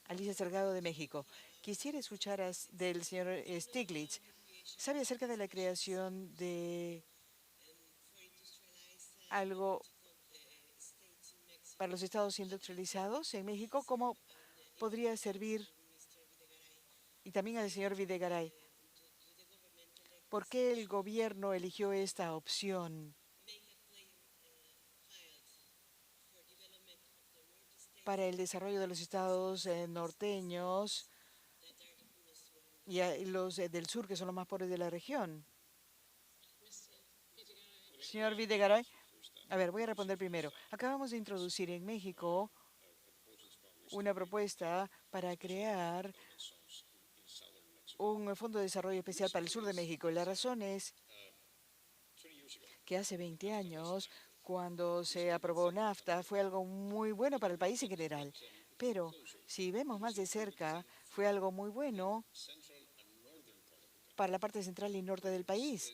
Alicia Salgado de México. Quisiera escuchar del señor Stiglitz. ¿Sabe acerca de la creación de algo para los estados industrializados en México? ¿Cómo podría servir? Y también al señor Videgaray. ¿Por qué el gobierno eligió esta opción para el desarrollo de los estados norteños y los del sur, que son los más pobres de la región? Señor Videgaray, a ver, voy a responder primero. Acabamos de introducir en México una propuesta para crear un fondo de desarrollo especial para el sur de México. La razón es que hace 20 años, cuando se aprobó NAFTA, fue algo muy bueno para el país en general. Pero si vemos más de cerca, fue algo muy bueno para la parte central y norte del país.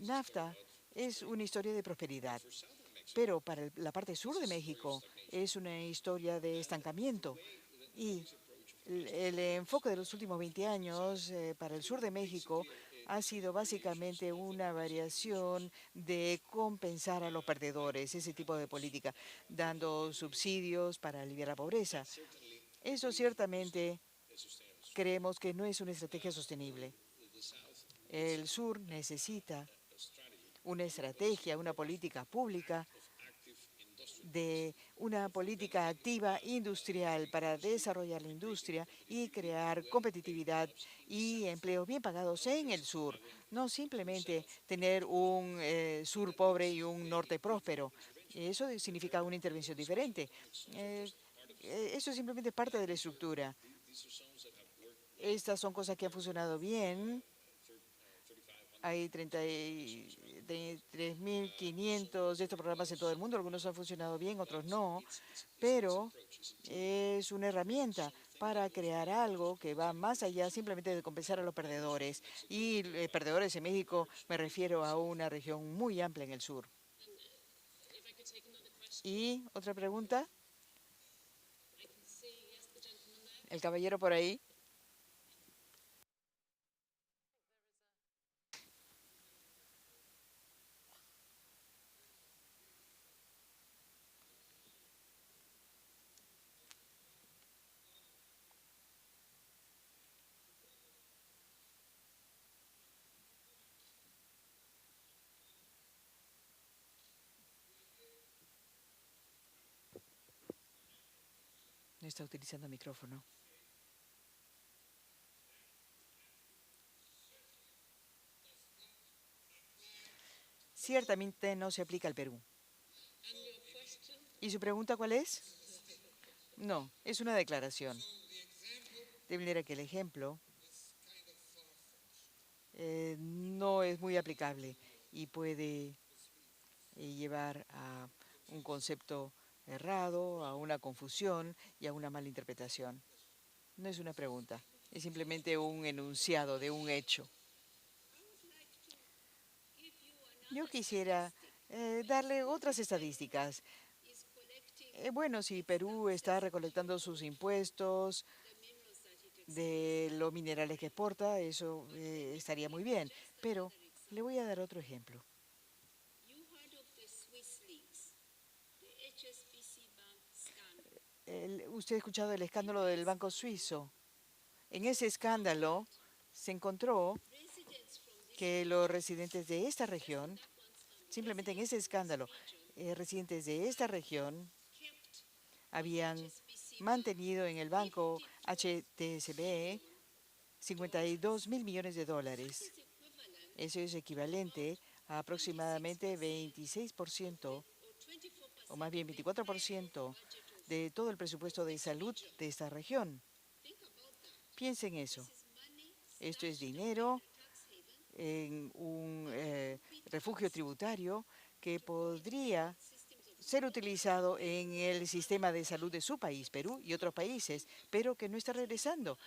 NAFTA es una historia de prosperidad, pero para la parte sur de México es una historia de estancamiento. Y el enfoque de los últimos 20 años para el sur de México ha sido básicamente una variación de compensar a los perdedores, ese tipo de política, dando subsidios para aliviar la pobreza. Eso ciertamente creemos que no es una estrategia sostenible. El sur necesita una estrategia, una política pública de una política activa industrial para desarrollar la industria y crear competitividad y empleos bien pagados en el sur. No simplemente tener un sur pobre y un norte próspero. Eso significa una intervención diferente. Eh, Eso es simplemente parte de la estructura. Estas son cosas que han funcionado bien. Hay 33.500 de estos programas en todo el mundo. Algunos han funcionado bien, otros no, pero es una herramienta para crear algo que va más allá simplemente de compensar a los perdedores. Y perdedores en México me refiero a una región muy amplia en el sur. Y otra pregunta, el caballero por ahí. No está utilizando micrófono. Ciertamente no se aplica al Perú. ¿Y su pregunta cuál es? No, es una declaración. De manera que el ejemplo no es muy aplicable y puede llevar a un concepto errado, a una confusión y a una mala interpretación. No es una pregunta, es simplemente un enunciado de un hecho. Yo quisiera darle otras estadísticas. Bueno, si Perú está recolectando sus impuestos de los minerales que exporta, eso estaría muy bien. Pero le voy a dar otro ejemplo. Usted ha escuchado el escándalo del Banco Suizo. En ese escándalo se encontró que los residentes de esta región, simplemente en ese escándalo, residentes de esta región habían mantenido en el banco HTSB 52.000 millones de dólares. Eso es equivalente a aproximadamente 26%, o más bien 24% de todo el presupuesto de salud de esta región. Piensen eso. Esto es dinero en un refugio tributario que podría ser utilizado en el sistema de salud de su país, Perú y otros países, pero que no está regresando.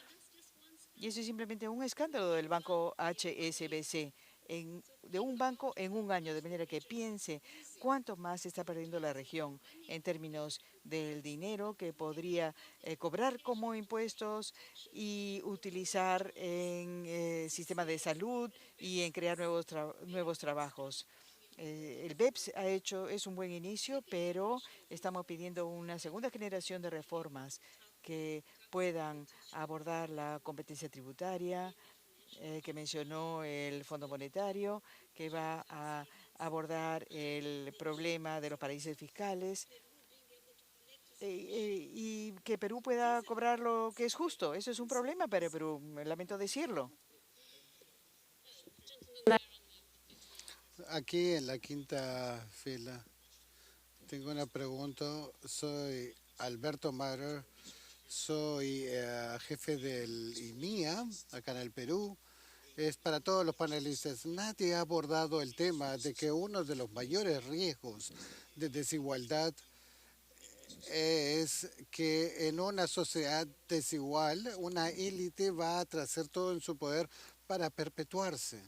Y eso es simplemente un escándalo del banco HSBC, de un banco en un año, de manera que piense cuánto más está perdiendo la región en términos del dinero que podría cobrar como impuestos y utilizar en sistema de salud y en crear nuevos trabajos. El BEPS es un buen inicio, pero estamos pidiendo una segunda generación de reformas que puedan abordar la competencia tributaria, que mencionó el Fondo Monetario, que va a abordar el problema de los paraísos fiscales y que Perú pueda cobrar lo que es justo. Eso es un problema para Perú, lamento decirlo. Aquí en la quinta fila tengo una pregunta. Soy Alberto Marer, soy jefe del IMIA acá en el Perú. Es para todos los panelistas. Nadie ha abordado el tema de que uno de los mayores riesgos de desigualdad es que en una sociedad desigual, una élite va a traer todo en su poder para perpetuarse.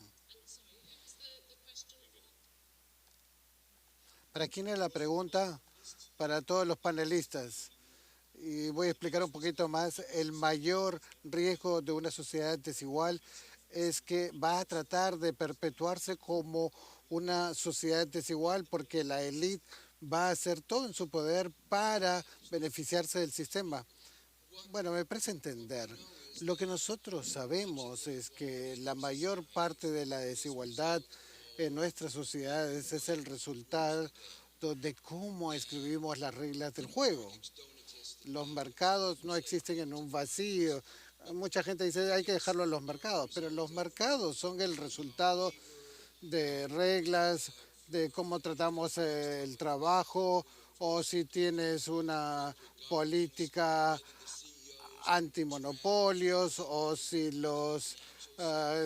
¿Para quién es la pregunta? Para todos los panelistas. Y voy a explicar un poquito más. El mayor riesgo de una sociedad desigual es que va a tratar de perpetuarse como una sociedad desigual porque la élite va a hacer todo en su poder para beneficiarse del sistema. Bueno, me parece entender. Lo que nosotros sabemos es que la mayor parte de la desigualdad en nuestras sociedades es el resultado de cómo escribimos las reglas del juego. Los mercados no existen en un vacío. Mucha gente dice hay que dejarlo a los mercados, pero los mercados son el resultado de reglas, de cómo tratamos el trabajo o si tienes una política antimonopolios o si los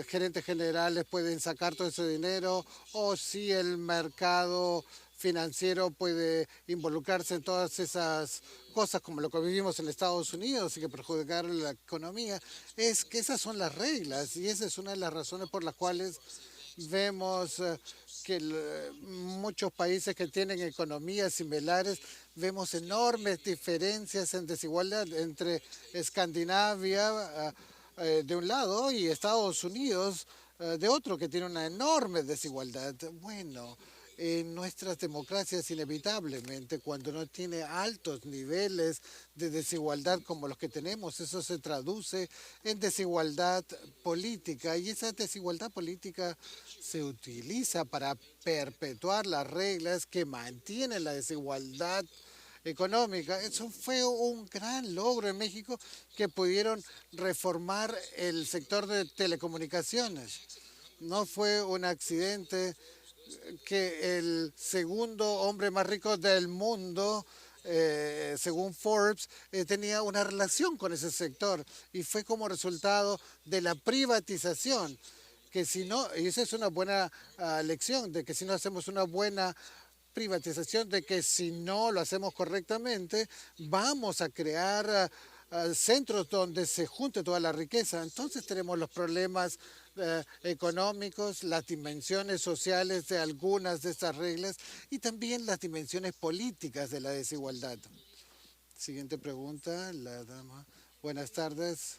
gerentes generales pueden sacar todo ese dinero o si el mercado financiero puede involucrarse en todas esas cosas como lo que vivimos en Estados Unidos y que perjudicaron la economía, es que esas son las reglas y esa es una de las razones por las cuales vemos que muchos países que tienen economías similares, vemos enormes diferencias en desigualdad entre Escandinavia de un lado y Estados Unidos de otro, que tiene una enorme desigualdad. Bueno, en nuestras democracias inevitablemente cuando no tiene altos niveles de desigualdad como los que tenemos, eso se traduce en desigualdad política y esa desigualdad política se utiliza para perpetuar las reglas que mantienen la desigualdad económica. Eso fue un gran logro en México que pudieron reformar el sector de telecomunicaciones. No fue un accidente que el segundo hombre más rico del mundo, según Forbes, tenía una relación con ese sector y fue como resultado de la privatización, que si no, y esa es una buena lección, de que si no hacemos una buena privatización, de que si no lo hacemos correctamente, vamos a crear centros donde se junte toda la riqueza. Entonces tenemos los problemas económicos, las dimensiones sociales de algunas de estas reglas y también las dimensiones políticas de la desigualdad. Siguiente pregunta, la dama. Buenas tardes.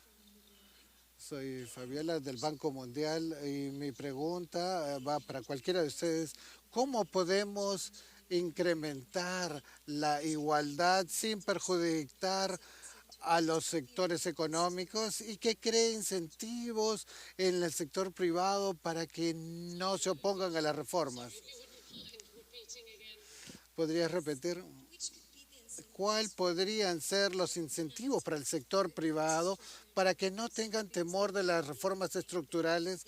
Soy Fabiola del Banco Mundial y mi pregunta va para cualquiera de ustedes. ¿Cómo podemos incrementar la igualdad sin perjudicar a los sectores económicos y que cree incentivos en el sector privado para que no se opongan a las reformas? ¿Podrías repetir? ¿Cuál podrían ser los incentivos para el sector privado para que no tengan temor de las reformas estructurales,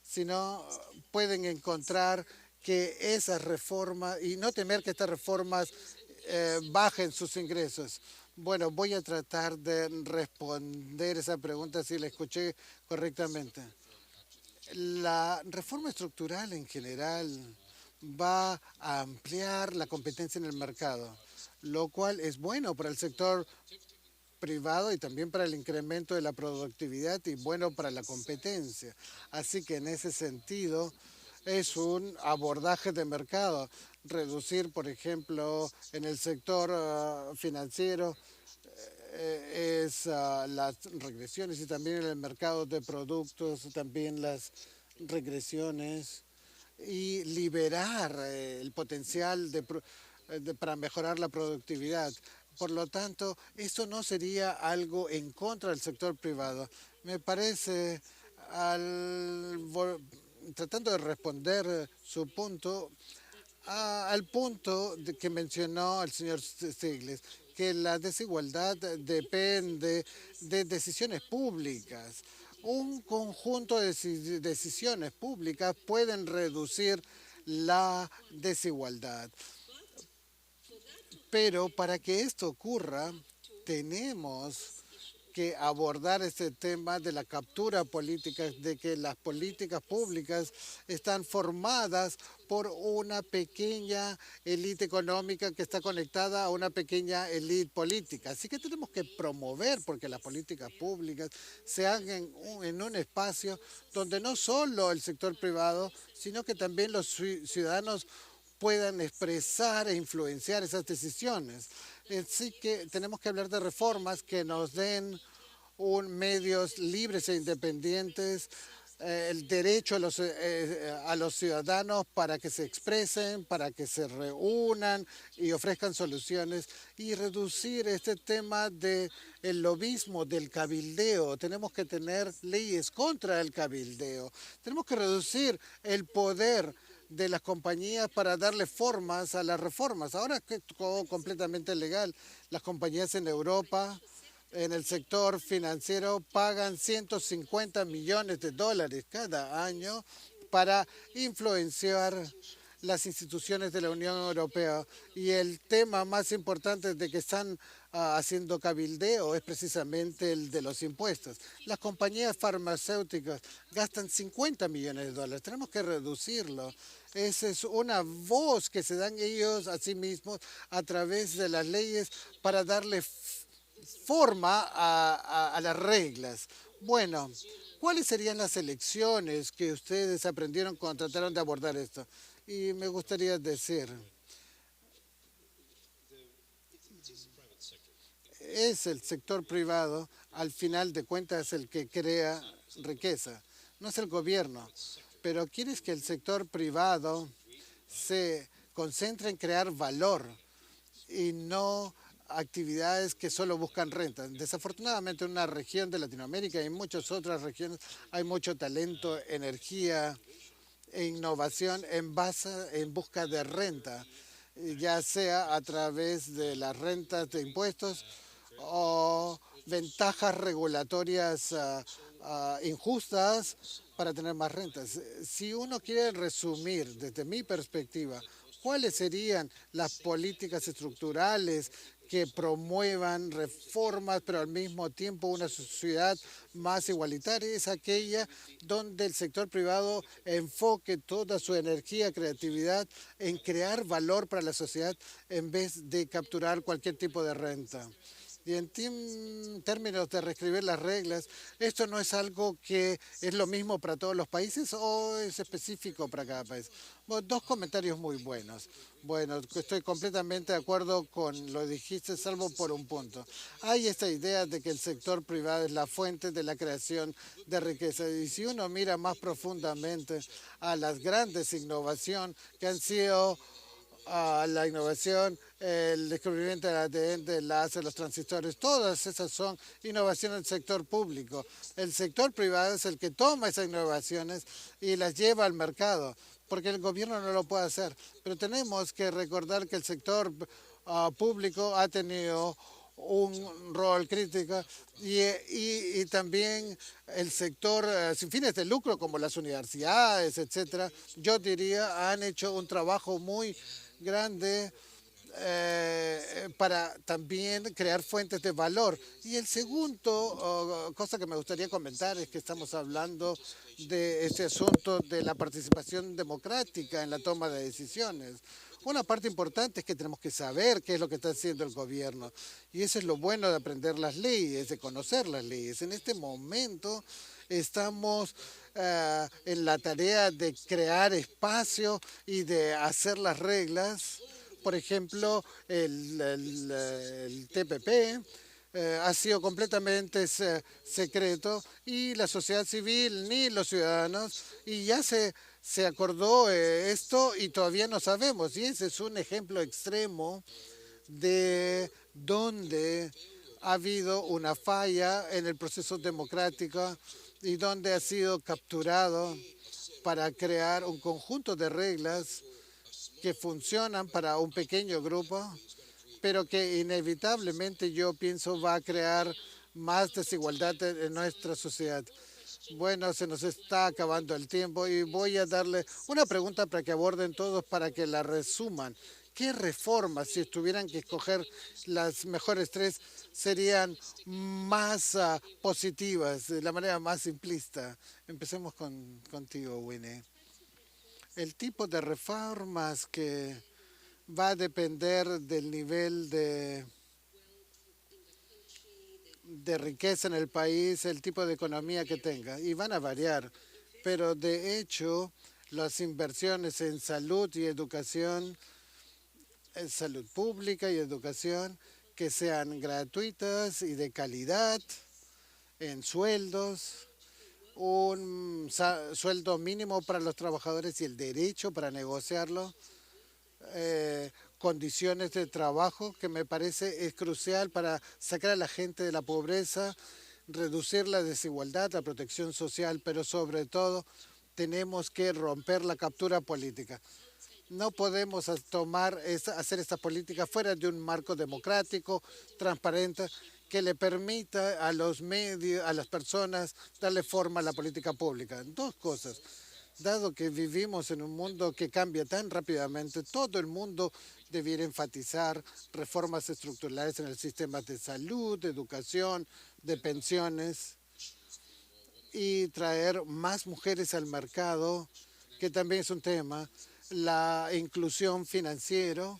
sino pueden encontrar que esas reformas y no temer que estas reformas bajen sus ingresos? Bueno, voy a tratar de responder esa pregunta si la escuché correctamente. La reforma estructural en general va a ampliar la competencia en el mercado, lo cual es bueno para el sector privado y también para el incremento de la productividad y bueno para la competencia. Así que en ese sentido es un abordaje de mercado. Reducir, por ejemplo, en el sector financiero es las regresiones y también en el mercado de productos, también las regresiones y liberar el potencial para mejorar la productividad. Por lo tanto, esto no sería algo en contra del sector privado. Me parece, tratando de responder su punto, al punto que mencionó el señor Stiglitz, que la desigualdad depende de decisiones públicas. Un conjunto de decisiones públicas pueden reducir la desigualdad. Pero para que esto ocurra, tenemos que abordar este tema de la captura política, de que las políticas públicas están formadas por una pequeña élite económica que está conectada a una pequeña élite política. Así que tenemos que promover porque las políticas públicas se hagan en un espacio donde no solo el sector privado, sino que también los ciudadanos puedan expresar e influenciar esas decisiones. Así que tenemos que hablar de reformas que nos den medios libres e independientes el derecho a los ciudadanos para que se expresen, para que se reúnan y ofrezcan soluciones y reducir este tema del lobismo, del cabildeo. Tenemos que tener leyes contra el cabildeo. Tenemos que reducir el poder de las compañías para darle formas a las reformas. Ahora que es todo completamente legal, las compañías en Europa en el sector financiero pagan 150 millones de dólares cada año para influenciar las instituciones de la Unión Europea. Y el tema más importante de que están haciendo cabildeo es precisamente el de los impuestos. Las compañías farmacéuticas gastan 50 millones de dólares. Tenemos que reducirlo. Esa es una voz que se dan ellos a sí mismos a través de las leyes para darle forma a las reglas. Bueno, ¿cuáles serían las elecciones que ustedes aprendieron cuando trataron de abordar esto? Y me gustaría decir, es el sector privado, al final de cuentas, el que crea riqueza, no es el gobierno. Pero quieres que el sector privado se concentre en crear valor y no actividades que solo buscan renta. Desafortunadamente en una región de Latinoamérica y en muchas otras regiones hay mucho talento, energía e innovación en busca de renta, ya sea a través de las rentas de impuestos o ventajas regulatorias injustas para tener más rentas. Si uno quiere resumir desde mi perspectiva, ¿cuáles serían las políticas estructurales que promuevan reformas, pero al mismo tiempo una sociedad más igualitaria? Es aquella donde el sector privado enfoque toda su energía, creatividad en crear valor para la sociedad en vez de capturar cualquier tipo de renta. Y en términos de reescribir las reglas, ¿esto no es algo que es lo mismo para todos los países o es específico para cada país? Bueno, dos comentarios muy buenos. Bueno, estoy completamente de acuerdo con lo que dijiste, salvo por un punto. Hay esta idea de que el sector privado es la fuente de la creación de riqueza. Y si uno mira más profundamente a las grandes innovaciones que han sido la innovación, el descubrimiento del ADN, del láser, los transistores, todas esas son innovaciones del sector público. El sector privado es el que toma esas innovaciones y las lleva al mercado, porque el gobierno no lo puede hacer. Pero tenemos que recordar que el sector público ha tenido un rol crítico y también el sector sin fines de lucro como las universidades, etcétera, yo diría han hecho un trabajo muy grande para también crear fuentes de valor. Y el segundo cosa que me gustaría comentar es que estamos hablando de este asunto de la participación democrática en la toma de decisiones. Una parte importante es que tenemos que saber qué es lo que está haciendo el gobierno. Y eso es lo bueno de aprender las leyes, de conocer las leyes. En este momento estamos en la tarea de crear espacio y de hacer las reglas. Por ejemplo, el TPP ha sido completamente secreto y la sociedad civil ni los ciudadanos, y ya se acordó esto y todavía no sabemos. Y ese es un ejemplo extremo de donde ha habido una falla en el proceso democrático y donde ha sido capturado para crear un conjunto de reglas que funcionan para un pequeño grupo, pero que inevitablemente yo pienso va a crear más desigualdad en nuestra sociedad. Bueno, se nos está acabando el tiempo y voy a darle una pregunta para que aborden todos, para que la resuman. ¿Qué reformas, si tuvieran que escoger las mejores tres, serían más positivas, de la manera más simplista? Empecemos contigo, Winnie. El tipo de reformas que va a depender del nivel de riqueza en el país, el tipo de economía que tenga, y van a variar. Pero de hecho, las inversiones en salud y educación, en salud pública y educación, que sean gratuitas y de calidad, en sueldos, un sueldo mínimo para los trabajadores y el derecho para negociarlo, condiciones de trabajo, que me parece es crucial para sacar a la gente de la pobreza, reducir la desigualdad, la protección social, pero sobre todo tenemos que romper la captura política. No podemos hacer esta política fuera de un marco democrático, transparente, que le permita a los medios, a las personas, darle forma a la política pública. Dos cosas. Dado que vivimos en un mundo que cambia tan rápidamente, todo el mundo debiera enfatizar reformas estructurales en el sistema de salud, de educación, de pensiones y traer más mujeres al mercado, que también es un tema, la inclusión financiera.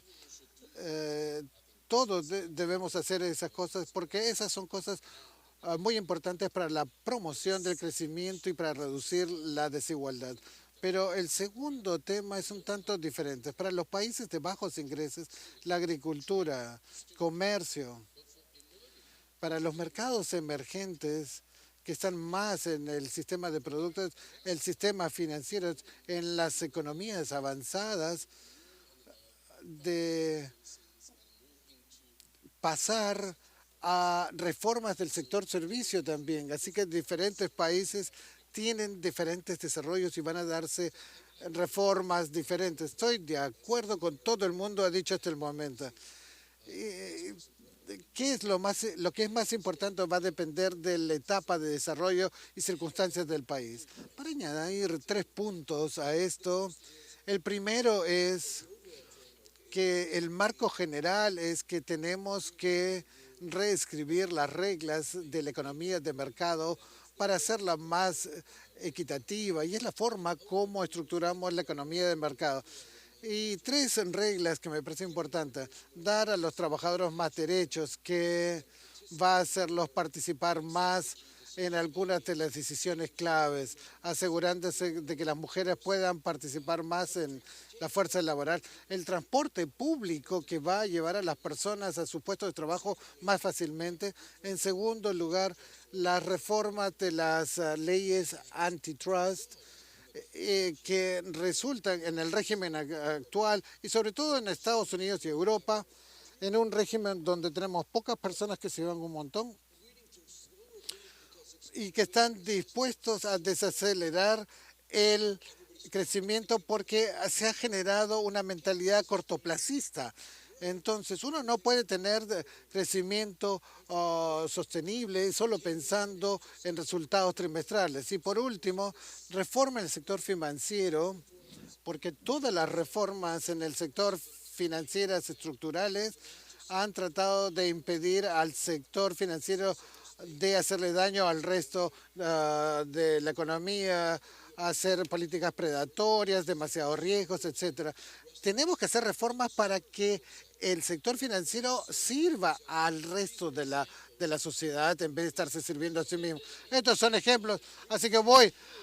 eh, Todos debemos hacer esas cosas porque esas son cosas muy importantes para la promoción del crecimiento y para reducir la desigualdad. Pero el segundo tema es un tanto diferente. Para los países de bajos ingresos, la agricultura, comercio, para los mercados emergentes que están más en el sistema de productos, el sistema financiero, en las economías avanzadas, de pasar a reformas del sector servicio también. Así que diferentes países tienen diferentes desarrollos y van a darse reformas diferentes. Estoy de acuerdo con todo el mundo, ha dicho hasta el momento. Eh, ¿Qué es lo que es más importante? Va a depender de la etapa de desarrollo y circunstancias del país. Para añadir 3 puntos a esto, el primero es que el marco general es que tenemos que reescribir las reglas de la economía de mercado para hacerla más equitativa, y es la forma como estructuramos la economía de mercado. Y 3 reglas que me parecen importantes: dar a los trabajadores más derechos, que va a hacerlos participar más en algunas de las decisiones claves, asegurándose de que las mujeres puedan participar más en la fuerza laboral, el transporte público que va a llevar a las personas a sus puestos de trabajo más fácilmente. En segundo lugar, las reformas de las leyes antitrust, que resultan en el régimen actual y sobre todo en Estados Unidos y Europa, en un régimen donde tenemos pocas personas que se llevan un montón y que están dispuestos a desacelerar el crecimiento porque se ha generado una mentalidad cortoplacista. Entonces, uno no puede tener crecimiento sostenible solo pensando en resultados trimestrales. Y por último, reforma en el sector financiero, porque todas las reformas en el sector financieras estructurales han tratado de impedir al sector financiero de hacerle daño al resto de la economía, hacer políticas predatorias, demasiados riesgos, etcétera. Tenemos que hacer reformas para que el sector financiero sirva al resto de la sociedad en vez de estarse sirviendo a sí mismo. Estos son ejemplos, así que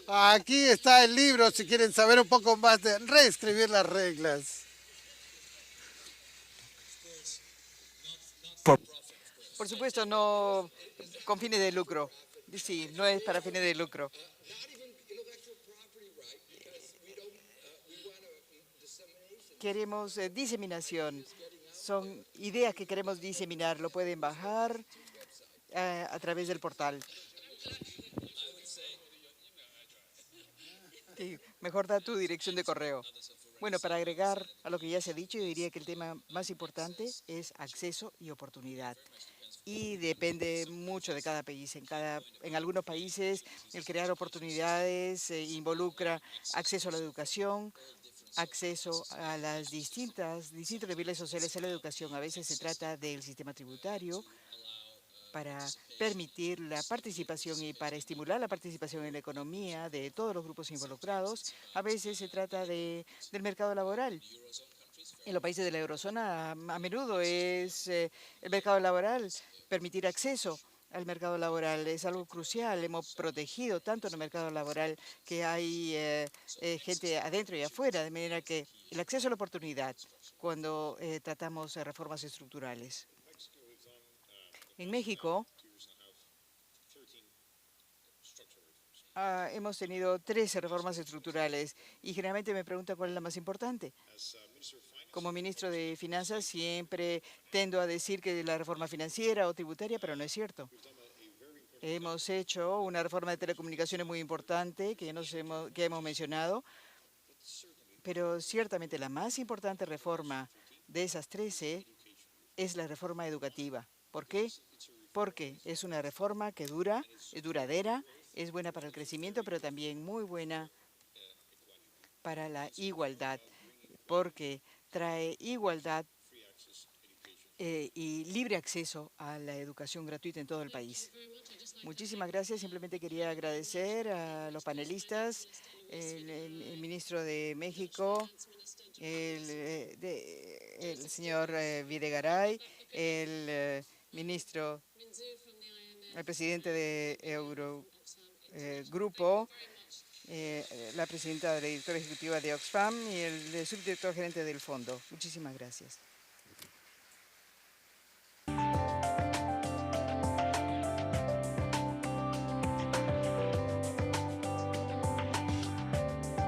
aquí está el libro si quieren saber un poco más de reescribir las reglas. Por supuesto, no con fines de lucro. Sí, no es para fines de lucro. Queremos diseminación. Son ideas que queremos diseminar. Lo pueden bajar a través del portal. Y mejor da tu dirección de correo. Bueno, para agregar a lo que ya se ha dicho, yo diría que el tema más importante es acceso y oportunidad. Y depende mucho de cada país. En algunos países el crear oportunidades involucra acceso a la educación, acceso a las distintos niveles sociales a la educación. A veces se trata del sistema tributario para permitir la participación y para estimular la participación en la economía de todos los grupos involucrados. A veces se trata del mercado laboral. En los países de la eurozona a menudo es el mercado laboral, permitir acceso al mercado laboral es algo crucial. Hemos protegido tanto en el mercado laboral que hay gente adentro y afuera, de manera que el acceso a la oportunidad cuando tratamos de reformas estructurales. En México hemos tenido 13 reformas estructurales y generalmente me preguntan cuál es la más importante. Como ministro de Finanzas siempre tendo a decir que la reforma financiera o tributaria, pero no es cierto. Hemos hecho una reforma de telecomunicaciones muy importante que hemos mencionado, pero ciertamente la más importante reforma de esas 13 es la reforma educativa. ¿Por qué? Porque es una reforma que es duradera, es buena para el crecimiento, pero también muy buena para la igualdad, porque trae igualdad y libre acceso a la educación gratuita en todo el país. Muchísimas gracias. Simplemente quería agradecer a los panelistas, el ministro de México, el señor Videgaray, el ministro, el presidente de Eurogrupo, la presidenta de la directora ejecutiva de Oxfam y el subdirector gerente del fondo. Muchísimas gracias.